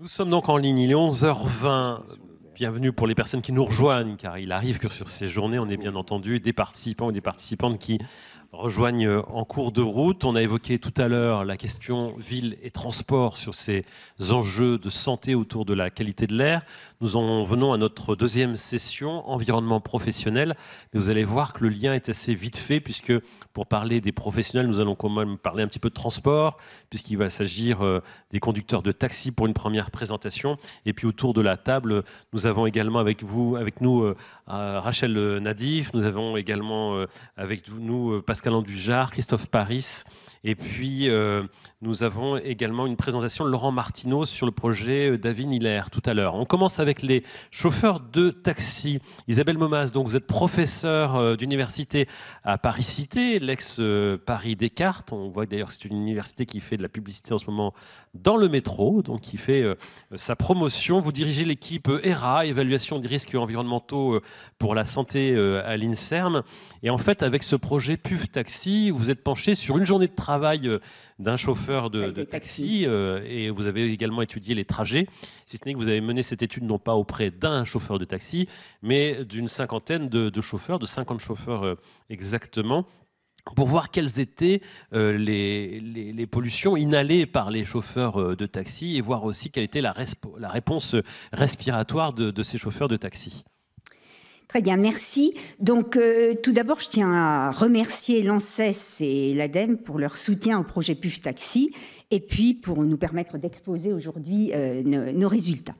Nous sommes donc en ligne, il est 11h20. Bienvenue pour les personnes qui nous rejoignent, car il arrive que sur ces journées, on ait bien entendu des participants ou des participantes qui rejoignent en cours de route. On a évoqué tout à l'heure la question ville et transport sur ces enjeux de santé autour de la qualité de l'air. Nous en venons à notre deuxième session, environnement professionnel. Mais vous allez voir que le lien est assez vite fait, puisque pour parler des professionnels, nous allons quand même parler un petit peu de transport, puisqu'il va s'agir des conducteurs de taxi pour une première présentation. Et puis autour de la table, nous avons également avec nous Rachel Nadif, nous avons également avec nous Pascal Andujar, Christophe Paris, et puis nous avons également une présentation de Laurent Martineau sur le projet David Hiller tout à l'heure. On commence avec les chauffeurs de taxi. Isabelle Momas, donc vous êtes professeure d'université à Paris-Cité, l'ex-Paris Descartes. On voit d'ailleurs que c'est une université qui fait de la publicité en ce moment dans le métro, donc qui fait sa promotion. Vous dirigez l'équipe ERA, évaluation des risques environnementaux pour la santé à l'INSERM. Et en fait, avec ce projet PUF Taxi, vous êtes penché sur une journée de travail d'un chauffeur de taxi et vous avez également étudié les trajets, si ce n'est que vous avez mené cette étude non pas auprès d'un chauffeur de taxi, mais d'une cinquantaine de chauffeurs, de 50 chauffeurs exactement, pour voir quelles étaient les pollutions inhalées par les chauffeurs de taxi et voir aussi quelle était la réponse respiratoire de ces chauffeurs de taxi. Très bien, merci. Donc, tout d'abord, je tiens à remercier l'ANSES et l'ADEME pour leur soutien au projet PUF Taxi et puis pour nous permettre d'exposer aujourd'hui nos résultats.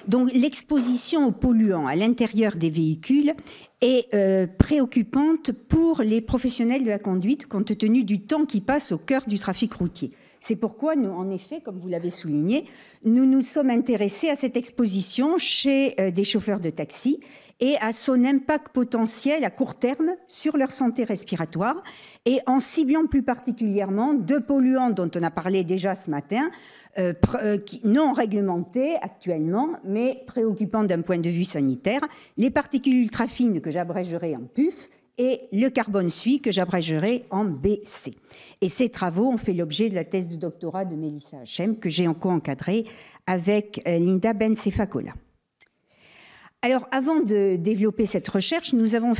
Donc, l'exposition aux polluants à l'intérieur des véhicules est préoccupante pour les professionnels de la conduite compte tenu du temps qui passe au cœur du trafic routier. C'est pourquoi nous, en effet, comme vous l'avez souligné, nous nous sommes intéressés à cette exposition chez des chauffeurs de taxi et à son impact potentiel à court terme sur leur santé respiratoire, et en ciblant plus particulièrement deux polluants dont on a parlé déjà ce matin, non réglementés actuellement, mais préoccupants d'un point de vue sanitaire, les particules ultrafines que j'abrégerai en PUF et le carbone suie que j'abrégerai en BC. Et ces travaux ont fait l'objet de la thèse de doctorat de Mélissa Hachem que j'ai co-encadrée avec Linda Bencefacola. Alors, avant de développer cette recherche, nous avons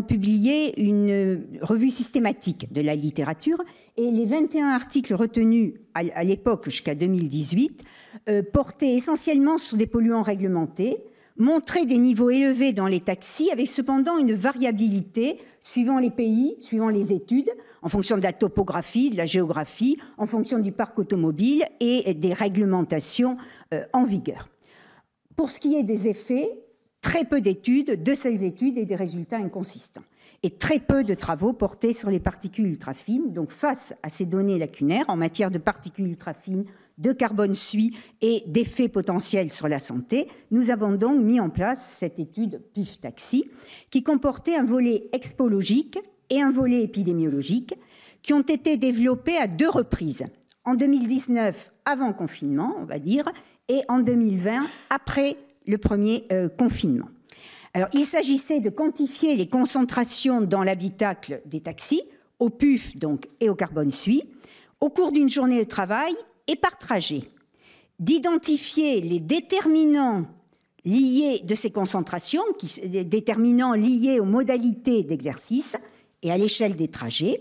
publié une revue systématique de la littérature et les 21 articles retenus à l'époque jusqu'à 2018 portaient essentiellement sur des polluants réglementés, montraient des niveaux élevés dans les taxis avec cependant une variabilité suivant les pays, suivant les études, en fonction de la topographie, de la géographie, en fonction du parc automobile et des réglementations en vigueur. Pour ce qui est des effets, très peu d'études, de seules études et des résultats inconsistants. Et très peu de travaux portés sur les particules ultrafines. Donc, face à ces données lacunaires en matière de particules ultrafines, de carbone suie et d'effets potentiels sur la santé, nous avons donc mis en place cette étude PUF Taxi qui comportait un volet expologique et un volet épidémiologique qui ont été développés à deux reprises. En 2019, avant confinement, on va dire, et en 2020, après le premier confinement. Alors, il s'agissait de quantifier les concentrations dans l'habitacle des taxis, au PUF donc, et au carbone suie, au cours d'une journée de travail et par trajet, d'identifier les déterminants liés de ces concentrations, des déterminants liés aux modalités d'exercice et à l'échelle des trajets,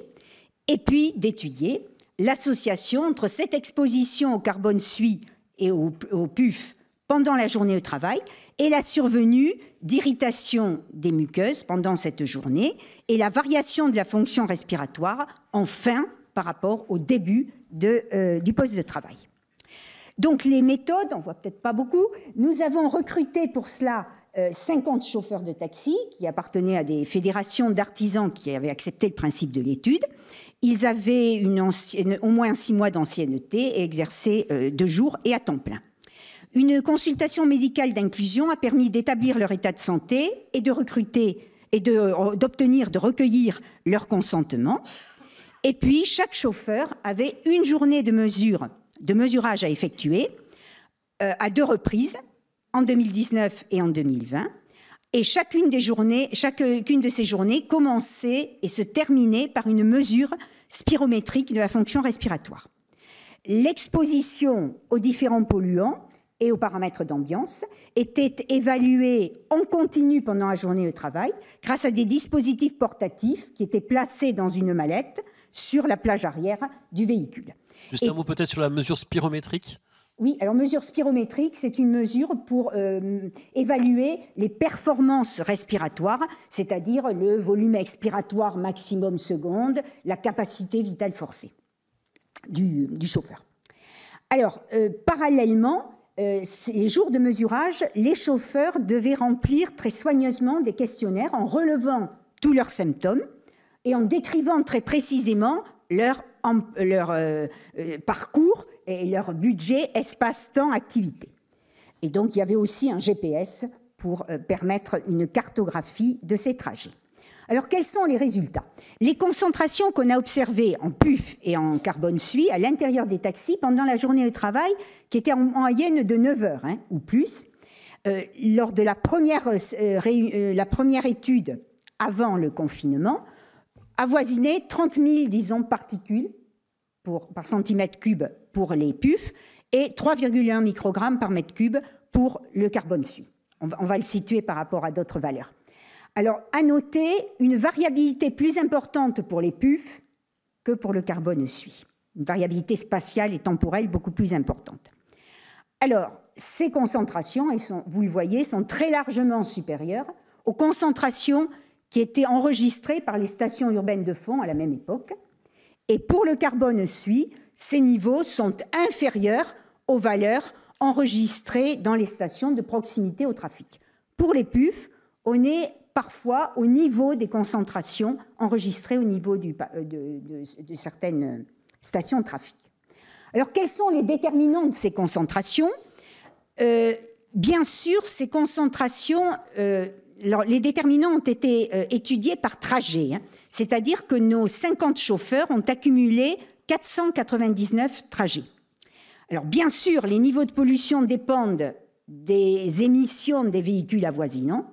et puis d'étudier l'association entre cette exposition au carbone suie et au PUF pendant la journée de travail et la survenue d'irritation des muqueuses pendant cette journée et la variation de la fonction respiratoire en fin par rapport au début du poste de travail. Donc les méthodes, on ne voit peut-être pas beaucoup, nous avons recruté pour cela 50 chauffeurs de taxi qui appartenaient à des fédérations d'artisans qui avaient accepté le principe de l'étude. Ils avaient au moins 6 mois d'ancienneté et exerçaient 2 jours et à temps plein. Une consultation médicale d'inclusion a permis d'établir leur état de santé et de recruter et d'obtenir, de recueillir leur consentement. Et puis, chaque chauffeur avait une journée de mesurage à effectuer à 2 reprises, en 2019 et en 2020. Et chacune de ces journées commençait et se terminait par une mesure spirométrique de la fonction respiratoire. L'exposition aux différents polluants et aux paramètres d'ambiance était évaluée en continu pendant la journée de travail grâce à des dispositifs portatifs qui étaient placés dans une mallette sur la plage arrière du véhicule. Juste un mot peut-être sur la mesure spirométrique. Oui, alors mesure spirométrique, c'est une mesure pour évaluer les performances respiratoires, c'est-à-dire le volume expiratoire maximum seconde, la capacité vitale forcée du chauffeur. Alors, parallèlement, les jours de mesurage, les chauffeurs devaient remplir très soigneusement des questionnaires en relevant tous leurs symptômes et en décrivant très précisément leur parcours et leur budget, espace-temps, activité. Et donc, il y avait aussi un GPS pour permettre une cartographie de ces trajets. Alors, quels sont les résultats? Les concentrations qu'on a observées en PUF et en carbone suie à l'intérieur des taxis pendant la journée de travail, qui était en moyenne de 9 heures ou plus, lors de la première étude avant le confinement, avoisinaient 30 000, disons, particules par centimètre cube pour les PUF et 3,1 microgrammes par mètre cube pour le carbone suie. On va le situer par rapport à d'autres valeurs. Alors, à noter une variabilité plus importante pour les PUF que pour le carbone suie. Une variabilité spatiale et temporelle beaucoup plus importante. Alors, ces concentrations, vous le voyez, sont très largement supérieures aux concentrations qui étaient enregistrées par les stations urbaines de fond à la même époque. Et pour le carbone suie, ces niveaux sont inférieurs aux valeurs enregistrées dans les stations de proximité au trafic. Pour les PUF, on est parfois au niveau des concentrations enregistrées au niveau de certaines stations de trafic. Alors, quels sont les déterminants de ces concentrations? Bien sûr, ces concentrations, les déterminants ont été étudiés par trajet, c'est-à-dire que nos 50 chauffeurs ont accumulé 499 trajets. Alors, bien sûr, les niveaux de pollution dépendent des émissions des véhicules avoisinants,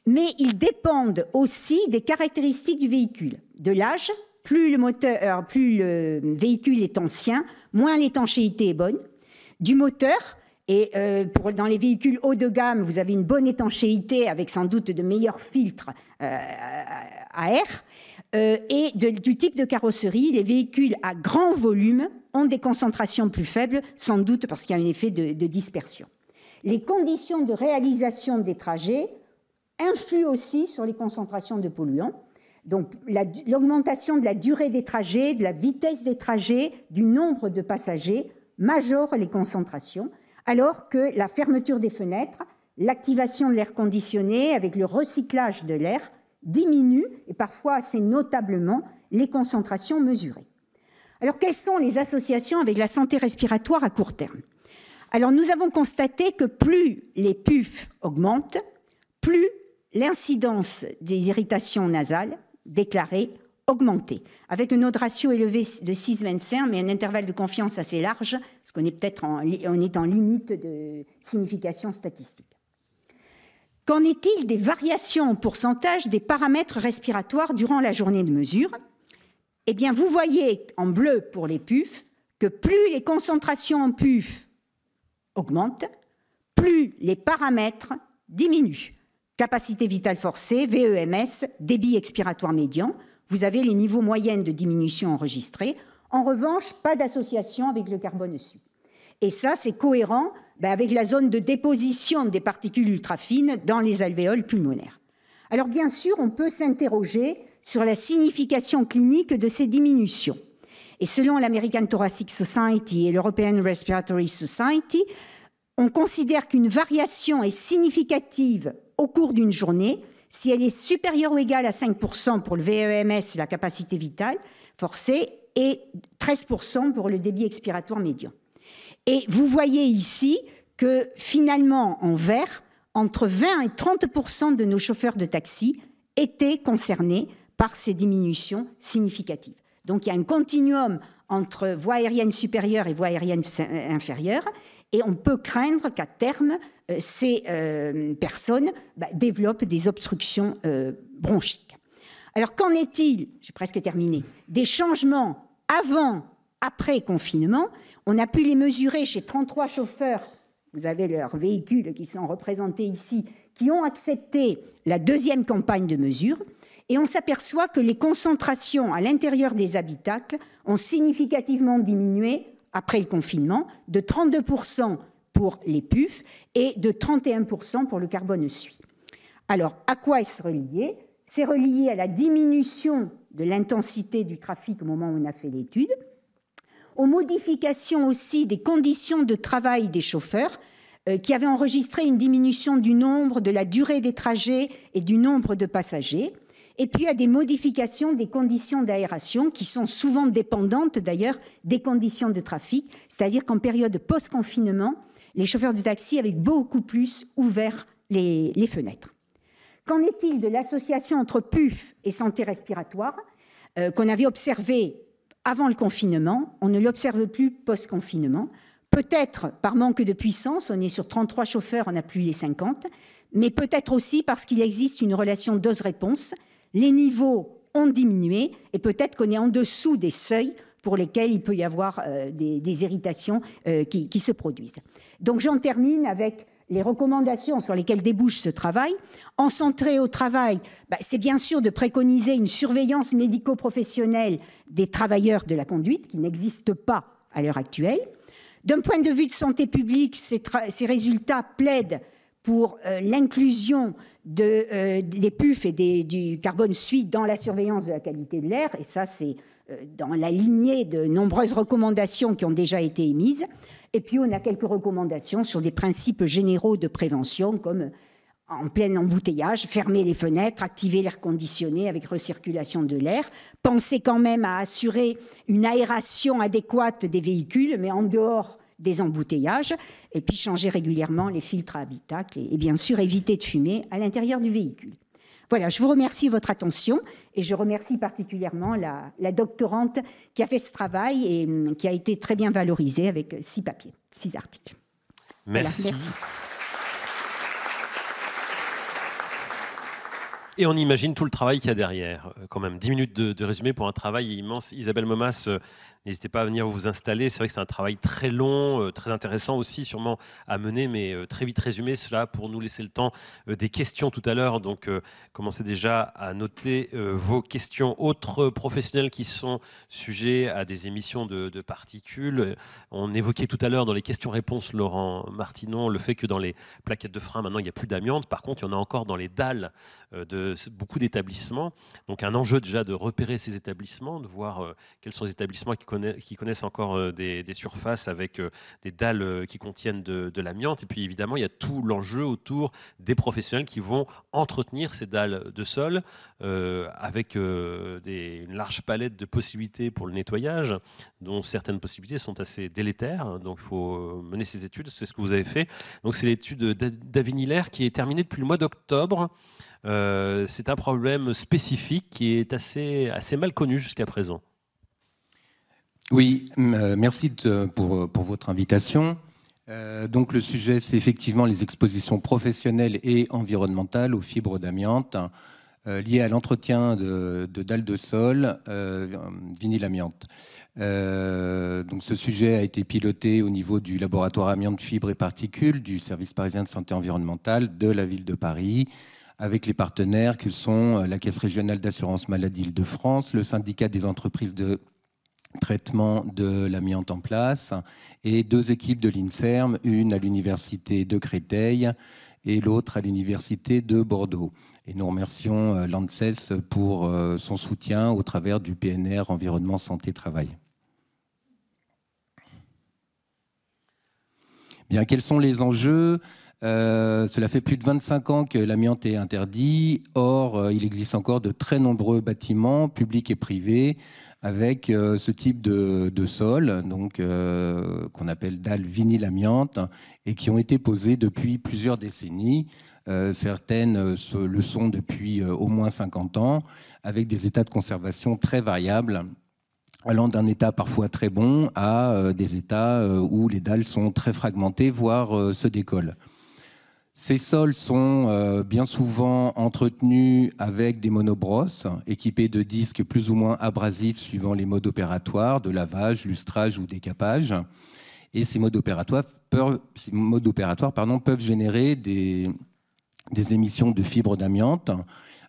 mais ils dépendent aussi des caractéristiques du véhicule, de l'âge. Plus le véhicule est ancien, moins l'étanchéité est bonne, du moteur, et dans les véhicules haut de gamme, vous avez une bonne étanchéité avec sans doute de meilleurs filtres à air, et du type de carrosserie. Les véhicules à grand volume ont des concentrations plus faibles, sans doute parce qu'il y a un effet de dispersion. Les conditions de réalisation des trajets influent aussi sur les concentrations de polluants. Donc, l'augmentation de la durée des trajets, de la vitesse des trajets, du nombre de passagers majore les concentrations, alors que la fermeture des fenêtres, l'activation de l'air conditionné avec le recyclage de l'air diminue, et parfois assez notablement, les concentrations mesurées. Alors, quelles sont les associations avec la santé respiratoire à court terme? Alors, nous avons constaté que plus les PUF augmentent, plus l'incidence des irritations nasales déclarées augmentée, avec un odds ratio élevé de 6,25, mais un intervalle de confiance assez large, parce qu'on est en limite de signification statistique. Qu'en est-il des variations en pourcentage des paramètres respiratoires durant la journée de mesure? Eh bien, vous voyez en bleu pour les PUF que plus les concentrations en PUF augmentent, plus les paramètres diminuent. Capacité vitale forcée, VEMS, débit expiratoire médian, vous avez les niveaux moyens de diminution enregistrés. En revanche, pas d'association avec le carbone suie. Et ça, c'est cohérent avec la zone de déposition des particules ultrafines dans les alvéoles pulmonaires. Alors, bien sûr, on peut s'interroger sur la signification clinique de ces diminutions. Et selon l'American Thoracic Society et l'European Respiratory Society, on considère qu'une variation est significative au cours d'une journée si elle est supérieure ou égale à 5% pour le VEMS, la capacité vitale forcée, et 13% pour le débit expiratoire médian. Et vous voyez ici que finalement, en vert, entre 20 et 30% de nos chauffeurs de taxi étaient concernés par ces diminutions significatives. Donc il y a un continuum entre voie aérienne supérieure et voie aérienne inférieure, et on peut craindre qu'à terme, ces personnes développent des obstructions bronchiques. Alors qu'en est-il, j'ai presque terminé, des changements avant, après confinement? On a pu les mesurer chez 33 chauffeurs, vous avez leurs véhicules qui sont représentés ici, qui ont accepté la deuxième campagne de mesure, et on s'aperçoit que les concentrations à l'intérieur des habitacles ont significativement diminué après le confinement, de 32% pour les PUF et de 31% pour le carbone suie. Alors, à quoi est-ce relié? C'est relié à la diminution de l'intensité du trafic au moment où on a fait l'étude, aux modifications aussi des conditions de travail des chauffeurs, qui avaient enregistré une diminution du nombre, de la durée des trajets et du nombre de passagers, et puis à des modifications des conditions d'aération qui sont souvent dépendantes d'ailleurs des conditions de trafic, c'est-à-dire qu'en période post-confinement, les chauffeurs de taxi avaient beaucoup plus ouvert les fenêtres. Qu'en est-il de l'association entre PUF et santé respiratoire qu'on avait observée avant le confinement? On ne l'observe plus post-confinement. Peut-être par manque de puissance, on est sur 33 chauffeurs, on n'a plus les 50, mais peut-être aussi parce qu'il existe une relation dose-réponse. Les niveaux ont diminué et peut-être qu'on est en dessous des seuils pour lesquels il peut y avoir des irritations qui se produisent. Donc j'en termine avec les recommandations sur lesquelles débouche ce travail. En centré au travail, c'est bien sûr de préconiser une surveillance médico-professionnelle des travailleurs de la conduite qui n'existe pas à l'heure actuelle. D'un point de vue de santé publique, ces résultats plaident pour l'inclusion des PUF et du carbone suie dans la surveillance de la qualité de l'air, et ça c'est dans la lignée de nombreuses recommandations qui ont déjà été émises. Et puis on a quelques recommandations sur des principes généraux de prévention, comme en plein embouteillage, fermer les fenêtres, activer l'air conditionné avec recirculation de l'air, penser quand même à assurer une aération adéquate des véhicules, mais en dehors des embouteillages, et puis changer régulièrement les filtres à habitacle et bien sûr éviter de fumer à l'intérieur du véhicule. Voilà, je vous remercie de votre attention et je remercie particulièrement la doctorante qui a fait ce travail et qui a été très bien valorisée avec 6 papiers, 6 articles. Merci. Voilà, merci. Et on imagine tout le travail qu'il y a derrière. Quand même, 10 minutes de résumé pour un travail immense. Isabelle Momas, n'hésitez pas à venir vous installer. C'est vrai que c'est un travail très long, très intéressant aussi, sûrement à mener, mais très vite résumé. Cela pour nous laisser le temps des questions tout à l'heure. Donc, commencez déjà à noter vos questions. Autres professionnels qui sont sujets à des émissions de particules. On évoquait tout à l'heure dans les questions-réponses, Laurent Martinon, le fait que dans les plaquettes de frein, maintenant, il n'y a plus d'amiante. Par contre, il y en a encore dans les dalles de beaucoup d'établissements. Donc, un enjeu déjà de repérer ces établissements, de voir quels sont les établissements qui connaissent encore des surfaces avec des dalles qui contiennent de l'amiante. Et puis évidemment, il y a tout l'enjeu autour des professionnels qui vont entretenir ces dalles de sol avec une large palette de possibilités pour le nettoyage, dont certaines possibilités sont assez délétères. Donc il faut mener ces études, c'est ce que vous avez fait. Donc c'est l'étude d'Avigny-Lair qui est terminée depuis le mois d'octobre. C'est un problème spécifique qui est assez mal connu jusqu'à présent. Oui, merci pour votre invitation. Donc le sujet, c'est effectivement les expositions professionnelles et environnementales aux fibres d'amiante liées à l'entretien de dalles de sol vinyle-amiante. Donc ce sujet a été piloté au niveau du laboratoire amiante, fibres et particules du service parisien de santé environnementale de la ville de Paris, avec les partenaires que sont la Caisse régionale d'assurance maladie Île-de-France, le syndicat des entreprises de traitement de l'amiante en place et 2 équipes de l'INSERM, une à l'université de Créteil et l'autre à l'université de Bordeaux. Et nous remercions l'ANSES pour son soutien au travers du PNR Environnement Santé Travail. Bien, quels sont les enjeux ? Cela fait plus de 25 ans que l'amiante est interdit. Or, il existe encore de très nombreux bâtiments publics et privés avec ce type de sol, donc qu'on appelle dalles vinyle-amiante, et qui ont été posées depuis plusieurs décennies. Certaines le sont depuis au moins 50 ans, avec des états de conservation très variables, allant d'un état parfois très bon à des états où les dalles sont très fragmentées, voire se décollent. Ces sols sont bien souvent entretenus avec des monobrosses équipés de disques plus ou moins abrasifs suivant les modes opératoires de lavage, lustrage ou décapage. Et ces modes opératoires peuvent générer des émissions de fibres d'amiante.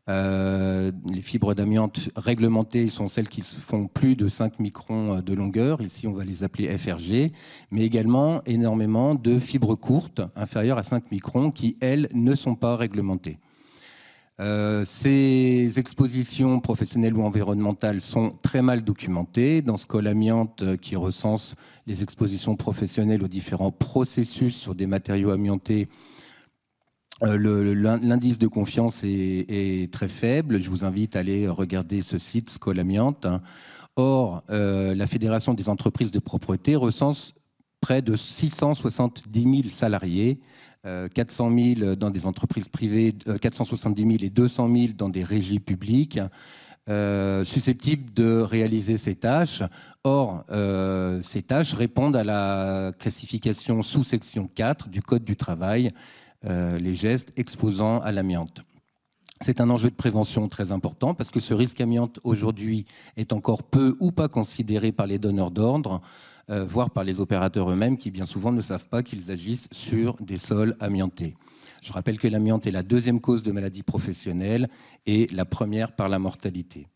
Les fibres d'amiante réglementées sont celles qui font plus de 5 microns de longueur. Ici, on va les appeler FRG, mais également énormément de fibres courtes, inférieures à 5 microns, qui, elles, ne sont pas réglementées. Ces expositions professionnelles ou environnementales sont très mal documentées. Dans Skoll Amiante, qui recense les expositions professionnelles aux différents processus sur des matériaux amiantés, l'indice de confiance est très faible. Je vous invite à aller regarder ce site, Skoll Amiante. Or, la Fédération des entreprises de propreté recense près de 670 000 salariés, 400 000 dans des entreprises privées, 470 000 et 200 000 dans des régies publiques, susceptibles de réaliser ces tâches. Or, ces tâches répondent à la classification sous-section 4 du Code du travail, les gestes exposant à l'amiante. C'est un enjeu de prévention très important parce que ce risque amiante aujourd'hui est encore peu ou pas considéré par les donneurs d'ordre, voire par les opérateurs eux-mêmes qui bien souvent ne savent pas qu'ils agissent sur des sols amiantés. Je rappelle que l'amiante est la deuxième cause de maladie professionnelle et la première par la mortalité.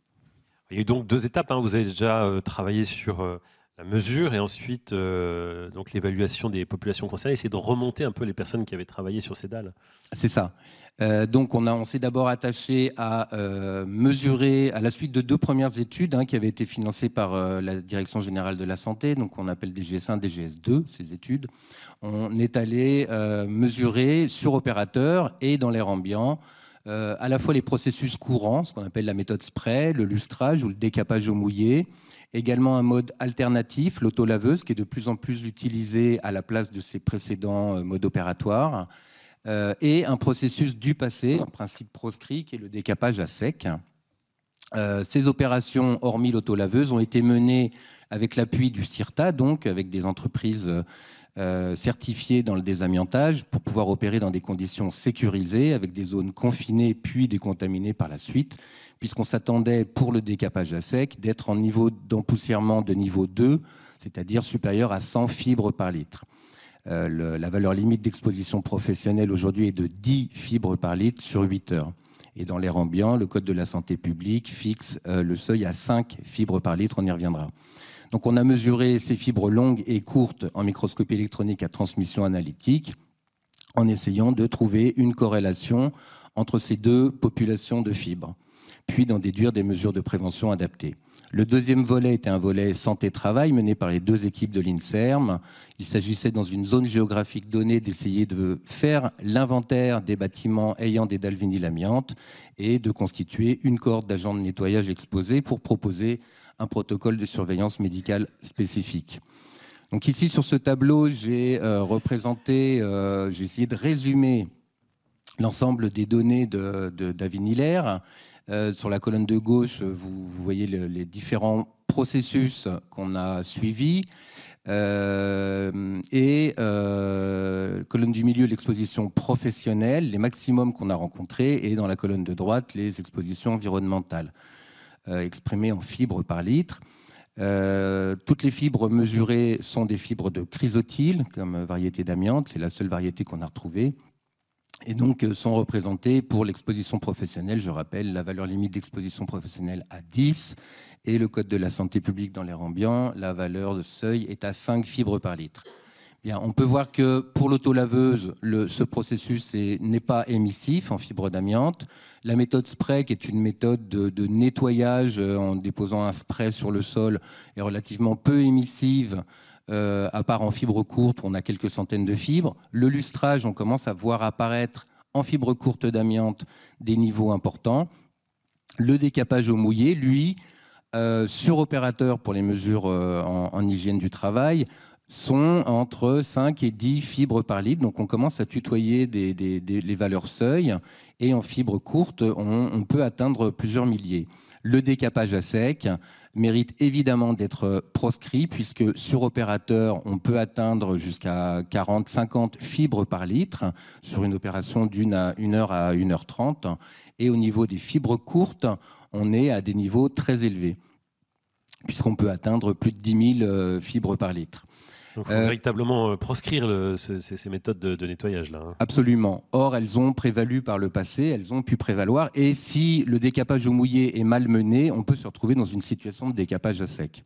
Il y a eu donc 2 étapes. Vous avez déjà travaillé sur la mesure et ensuite donc l'évaluation des populations concernées, essayer de remonter un peu les personnes qui avaient travaillé sur ces dalles. C'est ça. Donc on s'est d'abord attaché à mesurer, à la suite de 2 premières études qui avaient été financées par la Direction générale de la santé, donc on appelle DGS1, DGS2, ces études. On est allé mesurer sur opérateur et dans l'air ambiant à la fois les processus courants, ce qu'on appelle la méthode spray, le lustrage ou le décapage au mouillé, également un mode alternatif, l'autolaveuse, qui est de plus en plus utilisé à la place de ses précédents modes opératoires, et un processus du passé, un principe proscrit, qui est le décapage à sec. Ces opérations, hormis l'autolaveuse, ont été menées avec l'appui du CIRTA, donc avec des entreprises certifiées dans le désamiantage, pour pouvoir opérer dans des conditions sécurisées, avec des zones confinées puis décontaminées par la suite, puisqu'on s'attendait pour le décapage à sec d'être en niveau d'empoussièrement de niveau 2, c'est-à-dire supérieur à 100 fibres par litre. La valeur limite d'exposition professionnelle aujourd'hui est de 10 fibres par litre sur 8 heures. Et dans l'air ambiant, le Code de la santé publique fixe le seuil à 5 fibres par litre, on y reviendra. Donc on a mesuré ces fibres longues et courtes en microscopie électronique à transmission analytique en essayant de trouver une corrélation entre ces 2 populations de fibres, puis d'en déduire des mesures de prévention adaptées. Le deuxième volet était un volet santé-travail mené par les 2 équipes de l'INSERM. Il s'agissait dans une zone géographique donnée d'essayer de faire l'inventaire des bâtiments ayant des dalles vinyle-amiante et de constituer une cohorte d'agents de nettoyage exposés pour proposer un protocole de surveillance médicale spécifique. Donc ici, sur ce tableau, j'ai essayé de résumer l'ensemble des données d'Avinilaire. Sur la colonne de gauche, vous voyez les différents processus qu'on a suivis. Colonne du milieu, l'exposition professionnelle, les maximums qu'on a rencontrés. Et dans la colonne de droite, les expositions environnementales, exprimées en fibres par litre. Toutes les fibres mesurées sont des fibres de chrysotile, comme variété d'amiante. C'est la seule variété qu'on a retrouvée. Et donc sont représentées pour l'exposition professionnelle, je rappelle, la valeur limite d'exposition professionnelle à 10 et le Code de la santé publique dans l'air ambiant, la valeur de seuil est à 5 fibres par litre. Bien, on peut voir que pour l'autolaveuse, ce processus n'est pas émissif en fibres d'amiante. La méthode spray, qui est une méthode de nettoyage en déposant un spray sur le sol, est relativement peu émissive, à part en fibres courtes, où on a quelques centaines de fibres. Le lustrage, on commence à voir apparaître en fibres courtes d'amiante des niveaux importants. Le décapage au mouillé, lui, sur opérateur pour les mesures en hygiène du travail, sont entre 5 et 10 fibres par litre. Donc on commence à tutoyer les valeurs seuil. Et en fibres courtes, on peut atteindre plusieurs milliers. Le décapage à sec, mérite évidemment d'être proscrit, puisque sur opérateur, on peut atteindre jusqu'à 40-50 fibres par litre sur une opération d'1 à 1 heure à 1h30. Et au niveau des fibres courtes, on est à des niveaux très élevés, puisqu'on peut atteindre plus de 10 000 fibres par litre. Donc il faut véritablement proscrire ces méthodes de nettoyage-là. Hein. Absolument. Or, elles ont prévalu par le passé, elles ont pu prévaloir. Et si le décapage au mouillé est mal mené, on peut se retrouver dans une situation de décapage à sec.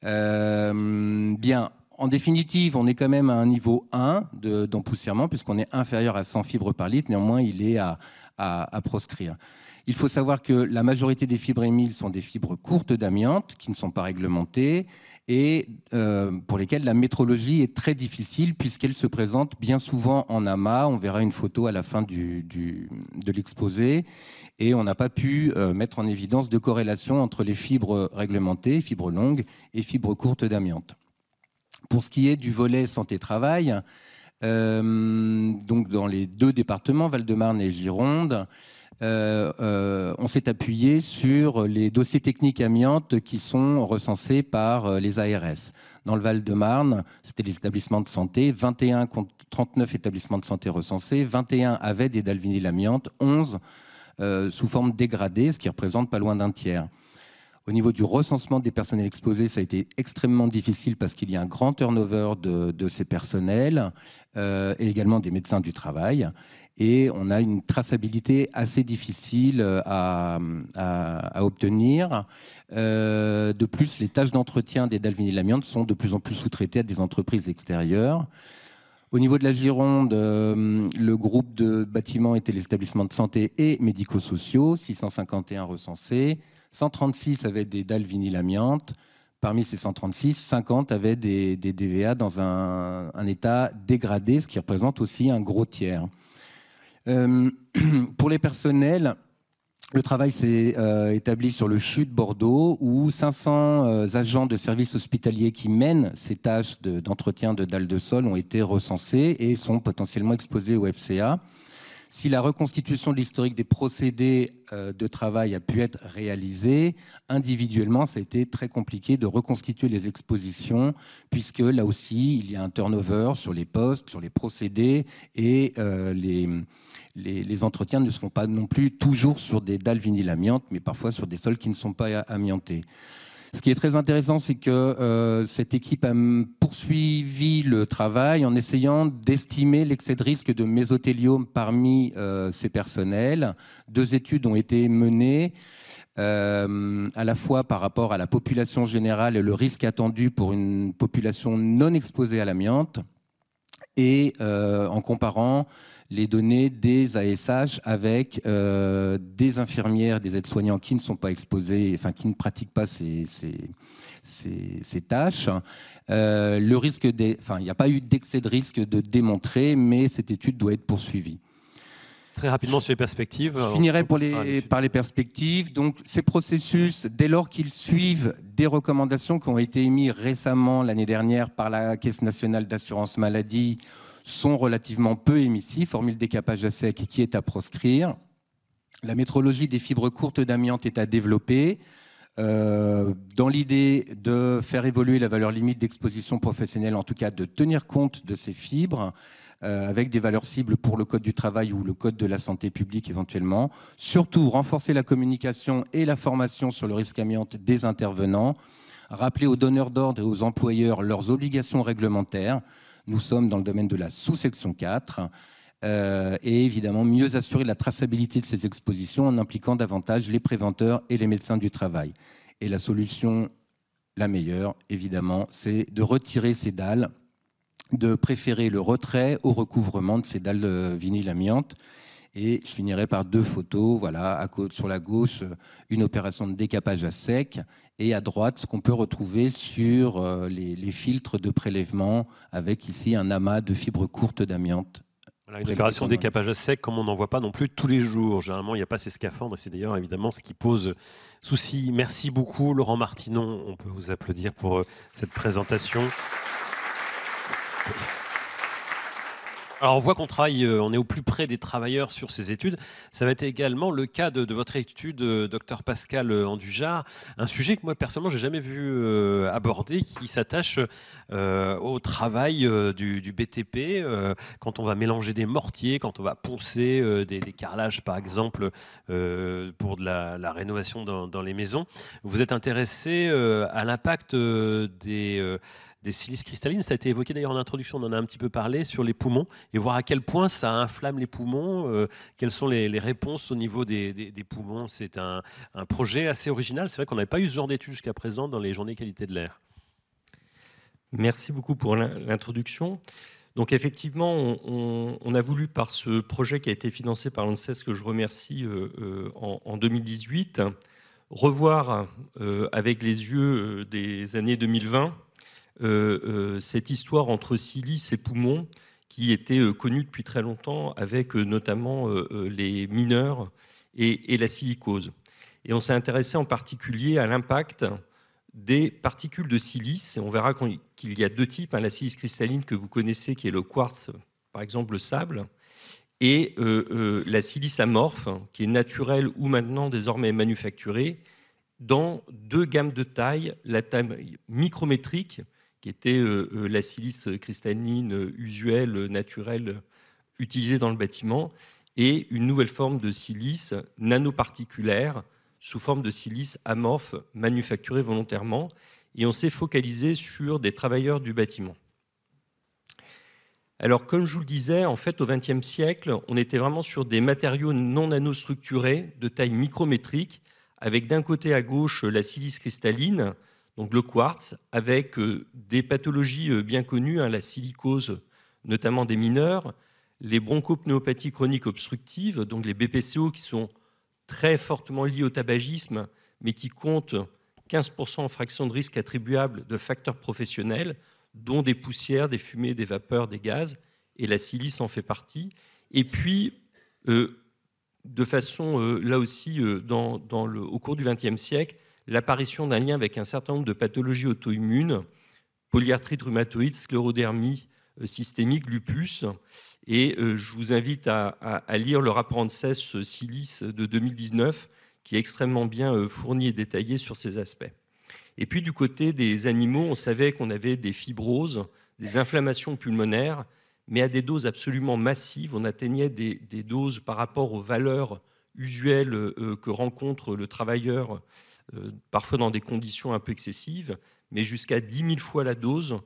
Bien, en définitive, on est quand même à un niveau 1 d'empoussièrement, puisqu'on est inférieur à 100 fibres par litre. Néanmoins, il est à proscrire. Il faut savoir que la majorité des fibres émises sont des fibres courtes d'amiante qui ne sont pas réglementées et pour lesquelles la métrologie est très difficile puisqu'elle se présente bien souvent en amas. On verra une photo à la fin de l'exposé et on n'a pas pu mettre en évidence de corrélation entre les fibres réglementées, fibres longues et fibres courtes d'amiante. Pour ce qui est du volet santé-travail, donc dans les 2 départements, Val-de-Marne et Gironde, on s'est appuyé sur les dossiers techniques amiante qui sont recensés par les ARS. Dans le Val-de-Marne, c'était les établissements de santé, 21 contre 39 établissements de santé recensés, 21 avaient des dalles vinyle-amiante, 11 sous forme dégradée, ce qui représente pas loin d'un tiers. Au niveau du recensement des personnels exposés, ça a été extrêmement difficile parce qu'il y a un grand turnover de ces personnels et également des médecins du travail. Et on a une traçabilité assez difficile à obtenir. De plus, les tâches d'entretien des dalles vinyle-amiante sont de plus en plus sous-traitées à des entreprises extérieures. Au niveau de la Gironde, le groupe de bâtiments était les établissements de santé et médico-sociaux, 651 recensés. 136 avaient des dalles vinyle-amiante. Parmi ces 136, 50 avaient des DVA dans un état dégradé, ce qui représente aussi un gros tiers. Pour les personnels, le travail s'est établi sur le CHU de Bordeaux, où 500 agents de services hospitaliers qui mènent ces tâches d'entretien de dalles de sol ont été recensés et sont potentiellement exposés au FCA. Si la reconstitution de l'historique des procédés de travail a pu être réalisée, individuellement, ça a été très compliqué de reconstituer les expositions, puisque là aussi, il y a un turnover sur les postes, sur les procédés, et les entretiens ne se font pas non plus toujours sur des dalles vinyle-amiante, mais parfois sur des sols qui ne sont pas amiantés. Ce qui est très intéressant, c'est que cette équipe a poursuivi le travail en essayant d'estimer l'excès de risque de mésothéliome parmi ces personnels. 2 études ont été menées, à la fois par rapport à la population générale et le risque attendu pour une population non exposée à l'amiante, et en comparant les données des ASH avec des infirmières, des aides-soignants qui ne sont pas exposés, enfin qui ne pratiquent pas ces tâches. Le risque il n'y a pas eu d'excès de risque de démontrer, mais cette étude doit être poursuivie. Très rapidement sur les perspectives. Je finirai par les perspectives. Donc, ces processus, dès lors qu'ils suivent des recommandations qui ont été émises récemment l'année dernière par la Caisse nationale d'assurance maladie, sont relativement peu émissifs, hormis le décapage à sec qui est à proscrire. La métrologie des fibres courtes d'amiante est à développer dans l'idée de faire évoluer la valeur limite d'exposition professionnelle, en tout cas de tenir compte de ces fibres avec des valeurs cibles pour le code du travail ou le code de la santé publique éventuellement. Surtout, renforcer la communication et la formation sur le risque amiante des intervenants, rappeler aux donneurs d'ordre et aux employeurs leurs obligations réglementaires. Nous sommes dans le domaine de la sous-section 4 et évidemment mieux assurer la traçabilité de ces expositions en impliquant davantage les préventeurs et les médecins du travail. Et la solution la meilleure, évidemment, c'est de retirer ces dalles, de préférer le retrait au recouvrement de ces dalles vinyle-amiante. Et je finirai par 2 photos. Voilà, sur la gauche, une opération de décapage à sec, et à droite, ce qu'on peut retrouver sur les filtres de prélèvement, avec ici un amas de fibres courtes d'amiante. Voilà, une opération de décapage à sec, comme on n'en voit pas non plus tous les jours. Généralement, il n'y a pas ces scaphandres, et c'est d'ailleurs évidemment ce qui pose souci. Merci beaucoup, Laurent Martinon. On peut vous applaudir pour cette présentation. Alors on voit qu'on travaille, on est au plus près des travailleurs sur ces études. Ça va être également le cas de votre étude, docteur Pascal Andujar, un sujet que moi personnellement j'ai jamais vu aborder, qui s'attache au travail du BTP, quand on va mélanger des mortiers, quand on va poncer des carrelages par exemple pour de la rénovation dans les maisons. Vous êtes intéressé à l'impact des silices cristallines. Ça a été évoqué d'ailleurs en introduction, on en a un petit peu parlé, sur les poumons, et voir à quel point ça inflamme les poumons, quelles sont les réponses au niveau des poumons. C'est un projet assez original. C'est vrai qu'on n'avait pas eu ce genre d'études jusqu'à présent dans les journées qualité de l'air. Merci beaucoup pour l'introduction. Donc effectivement, on a voulu, par ce projet qui a été financé par l'ANSES, que je remercie, en 2018, revoir avec les yeux des années 2020 cette histoire entre silice et poumons qui était connue depuis très longtemps, avec notamment les mineurs et la silicose. Et on s'est intéressé en particulier à l'impact des particules de silice. Et on verra qu'il y a deux types, la silice cristalline que vous connaissez, qui est le quartz, par exemple le sable, et la silice amorphe, qui est naturelle ou maintenant désormais manufacturée, dans deux gammes de taille, la taille micrométrique, qui était la silice cristalline usuelle, naturelle, utilisée dans le bâtiment, et une nouvelle forme de silice nanoparticulaire, sous forme de silice amorphe, manufacturée volontairement. Et on s'est focalisé sur des travailleurs du bâtiment. Alors, comme je vous le disais, en fait, au XXe siècle, on était vraiment sur des matériaux non nanostructurés, de taille micrométrique, avec d'un côté à gauche la silice cristalline, donc le quartz, avec des pathologies bien connues, la silicose, notamment des mineurs, les bronchopnéopathies chroniques obstructives, donc les BPCO, qui sont très fortement liés au tabagisme, mais qui comptent 15% en fraction de risque attribuable de facteurs professionnels, dont des poussières, des fumées, des vapeurs, des gaz, et la silice en fait partie. Et puis, de façon, là aussi, au cours du XXe siècle, l'apparition d'un lien avec un certain nombre de pathologies auto-immunes, polyarthrite rhumatoïde, sclérodermie systémique, lupus. Et je vous invite à lire le rapport ANSES Silice de 2019, qui est extrêmement bien fourni et détaillé sur ces aspects. Et puis du côté des animaux, on savait qu'on avait des fibroses, des inflammations pulmonaires, mais à des doses absolument massives. On atteignait des doses par rapport aux valeurs usuelles que rencontre le travailleur, parfois dans des conditions un peu excessives, mais jusqu'à 10 000 fois la dose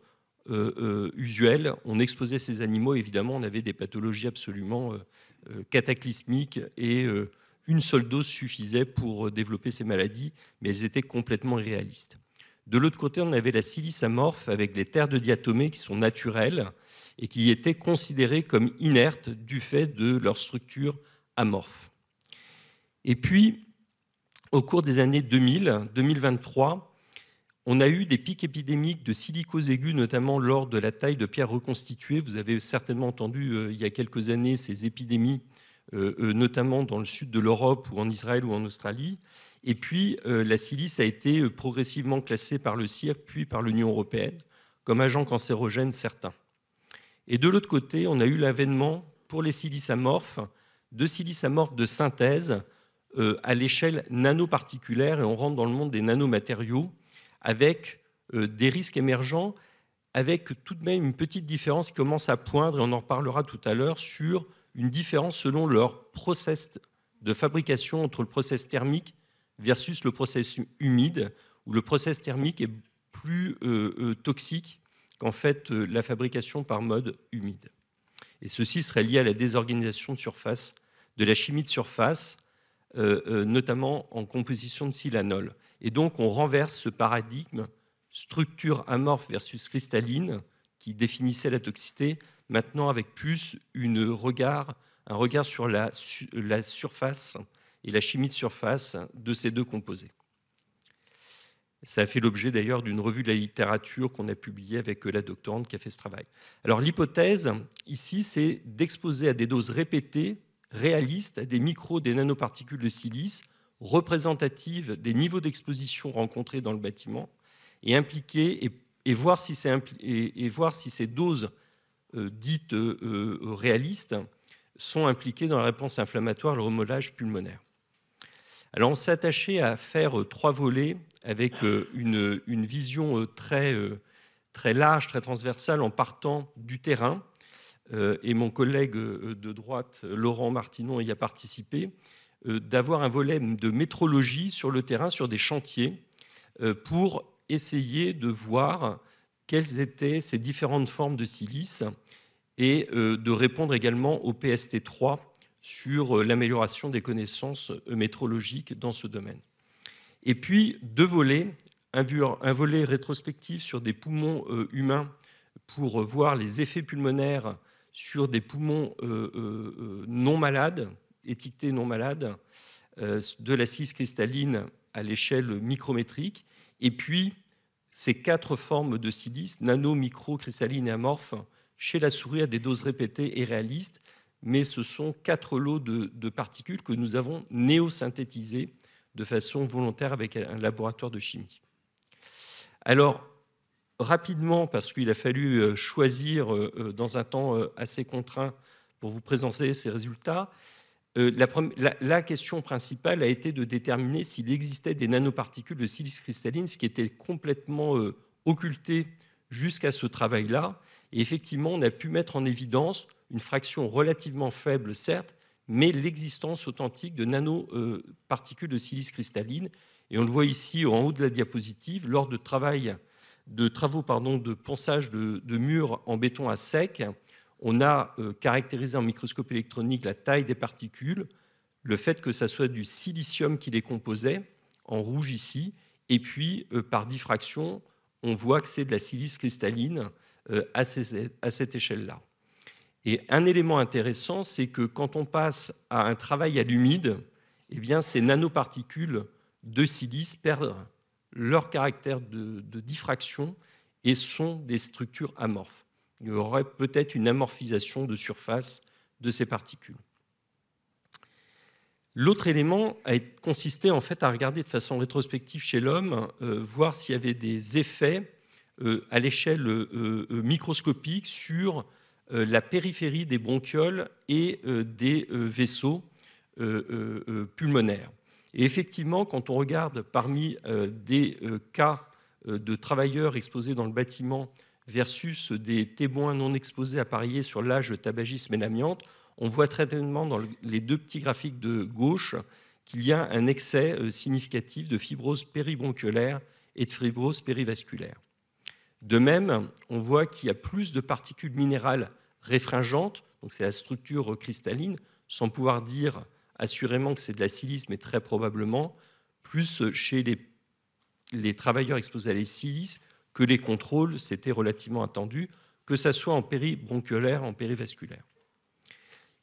usuelle. On exposait ces animaux, évidemment, on avait des pathologies absolument cataclysmiques, et une seule dose suffisait pour développer ces maladies, mais elles étaient complètement irréalistes. De l'autre côté, on avait la silice amorphe avec les terres de diatomée qui sont naturelles et qui étaient considérées comme inertes du fait de leur structure amorphe. Et puis, au cours des années 2000-2023, on a eu des pics épidémiques de silicose aiguë, notamment lors de la taille de pierre reconstituée. Vous avez certainement entendu il y a quelques années ces épidémies, notamment dans le sud de l'Europe ou en Israël ou en Australie. Et puis, la silice a été progressivement classée par le CIRC, puis par l'Union européenne, comme agent cancérogène certain. Et de l'autre côté, on a eu l'avènement, pour les silices amorphes, de silice amorphes de synthèse à l'échelle nanoparticulaire, et on rentre dans le monde des nanomatériaux, avec des risques émergents, avec tout de même une petite différence qui commence à poindre, et on en reparlera tout à l'heure, sur une différence selon leur process de fabrication, entre le process thermique versus le process humide, où le process thermique est plus toxique qu'en fait la fabrication par mode humide. Et ceci serait lié à la désorganisation de surface, de la chimie de surface, notamment en composition de silanol. Et donc on renverse ce paradigme structure amorphe versus cristalline qui définissait la toxicité, maintenant avec plus un regard sur la surface et la chimie de surface de ces deux composés. Ça a fait l'objet d'ailleurs d'une revue de la littérature qu'on a publiée avec la doctorante qui a fait ce travail. Alors l'hypothèse ici, c'est d'exposer à des doses répétées, réalistes, à des nanoparticules de silice, représentatives des niveaux d'exposition rencontrés dans le bâtiment, et impliquer et voir si ces doses dites réalistes sont impliquées dans la réponse inflammatoire et le remodelage pulmonaire. Alors on s'est attaché à faire 3 volets avec une vision très large, très transversale en partant du terrain. Et mon collègue de droite, Laurent Martinon, y a participé, d'avoir un volet de métrologie sur le terrain, sur des chantiers, pour essayer de voir quelles étaient ces différentes formes de silice et de répondre également au PST3 sur l'amélioration des connaissances métrologiques dans ce domaine. Et puis 2 volets, un volet rétrospectif sur des poumons humains pour voir les effets pulmonaires sur des poumons non malades, étiquetés non malades, de la silice cristalline à l'échelle micrométrique, et puis ces 4 formes de silice, nano, micro, cristalline et amorphe, chez la souris à des doses répétées et réalistes, mais ce sont 4 lots de particules que nous avons néosynthétisées de façon volontaire avec un laboratoire de chimie. Alors, rapidement, parce qu'il a fallu choisir dans un temps assez contraint pour vous présenter ces résultats, la question principale a été de déterminer s'il existait des nanoparticules de silice cristalline, ce qui était complètement occulté jusqu'à ce travail-là. Et effectivement, on a pu mettre en évidence une fraction relativement faible, certes, mais l'existence authentique de nanoparticules de silice cristalline. Et on le voit ici en haut de la diapositive, lors de travaux de ponçage de murs en béton à sec, on a caractérisé en microscope électronique la taille des particules, le fait que ça soit du silicium qui les composait, en rouge ici, et puis par diffraction, on voit que c'est de la silice cristalline à cette échelle-là. Et un élément intéressant, c'est que quand on passe à un travail à l'humide, eh bien, ces nanoparticules de silice perdent leur caractère de diffraction et sont des structures amorphes. Il y aurait peut-être une amorphisation de surface de ces particules. L'autre élément a consisté en fait à regarder de façon rétrospective chez l'homme, voir s'il y avait des effets à l'échelle microscopique sur la périphérie des bronchioles et des vaisseaux pulmonaires. Et effectivement, quand on regarde parmi des cas de travailleurs exposés dans le bâtiment versus des témoins non exposés appareillés sur l'âge de tabagisme et l'amiante, on voit très nettement dans les 2 petits graphiques de gauche qu'il y a un excès significatif de fibrose péribronchiolaire et de fibrose périvasculaire. De même, on voit qu'il y a plus de particules minérales réfringentes, donc c'est la structure cristalline, sans pouvoir dire assurément que c'est de la silice, mais très probablement, plus chez les travailleurs exposés à la silice que les contrôles, c'était relativement attendu, que ça soit en péribronchiolaire, en périvasculaire.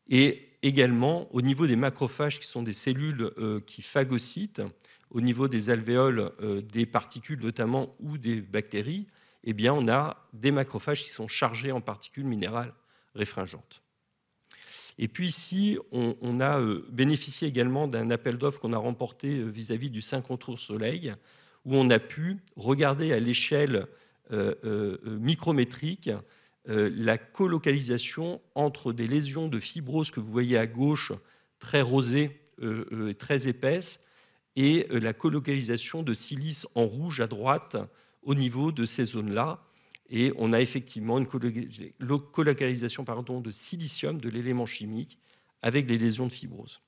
Et également, au niveau des macrophages, qui sont des cellules qui phagocytent, au niveau des alvéoles, des particules notamment ou des bactéries, eh bien, on a des macrophages qui sont chargés en particules minérales réfringentes. Et puis ici, on a bénéficié également d'un appel d'offres qu'on a remporté vis-à-vis du syncontour Soleil, où on a pu regarder à l'échelle micrométrique la colocalisation entre des lésions de fibrose que vous voyez à gauche, très rosées, très épaisses, et la colocalisation de silice en rouge à droite au niveau de ces zones-là. Et on a effectivement une colocalisation de silicium, de l'élément chimique, avec des lésions de fibrose.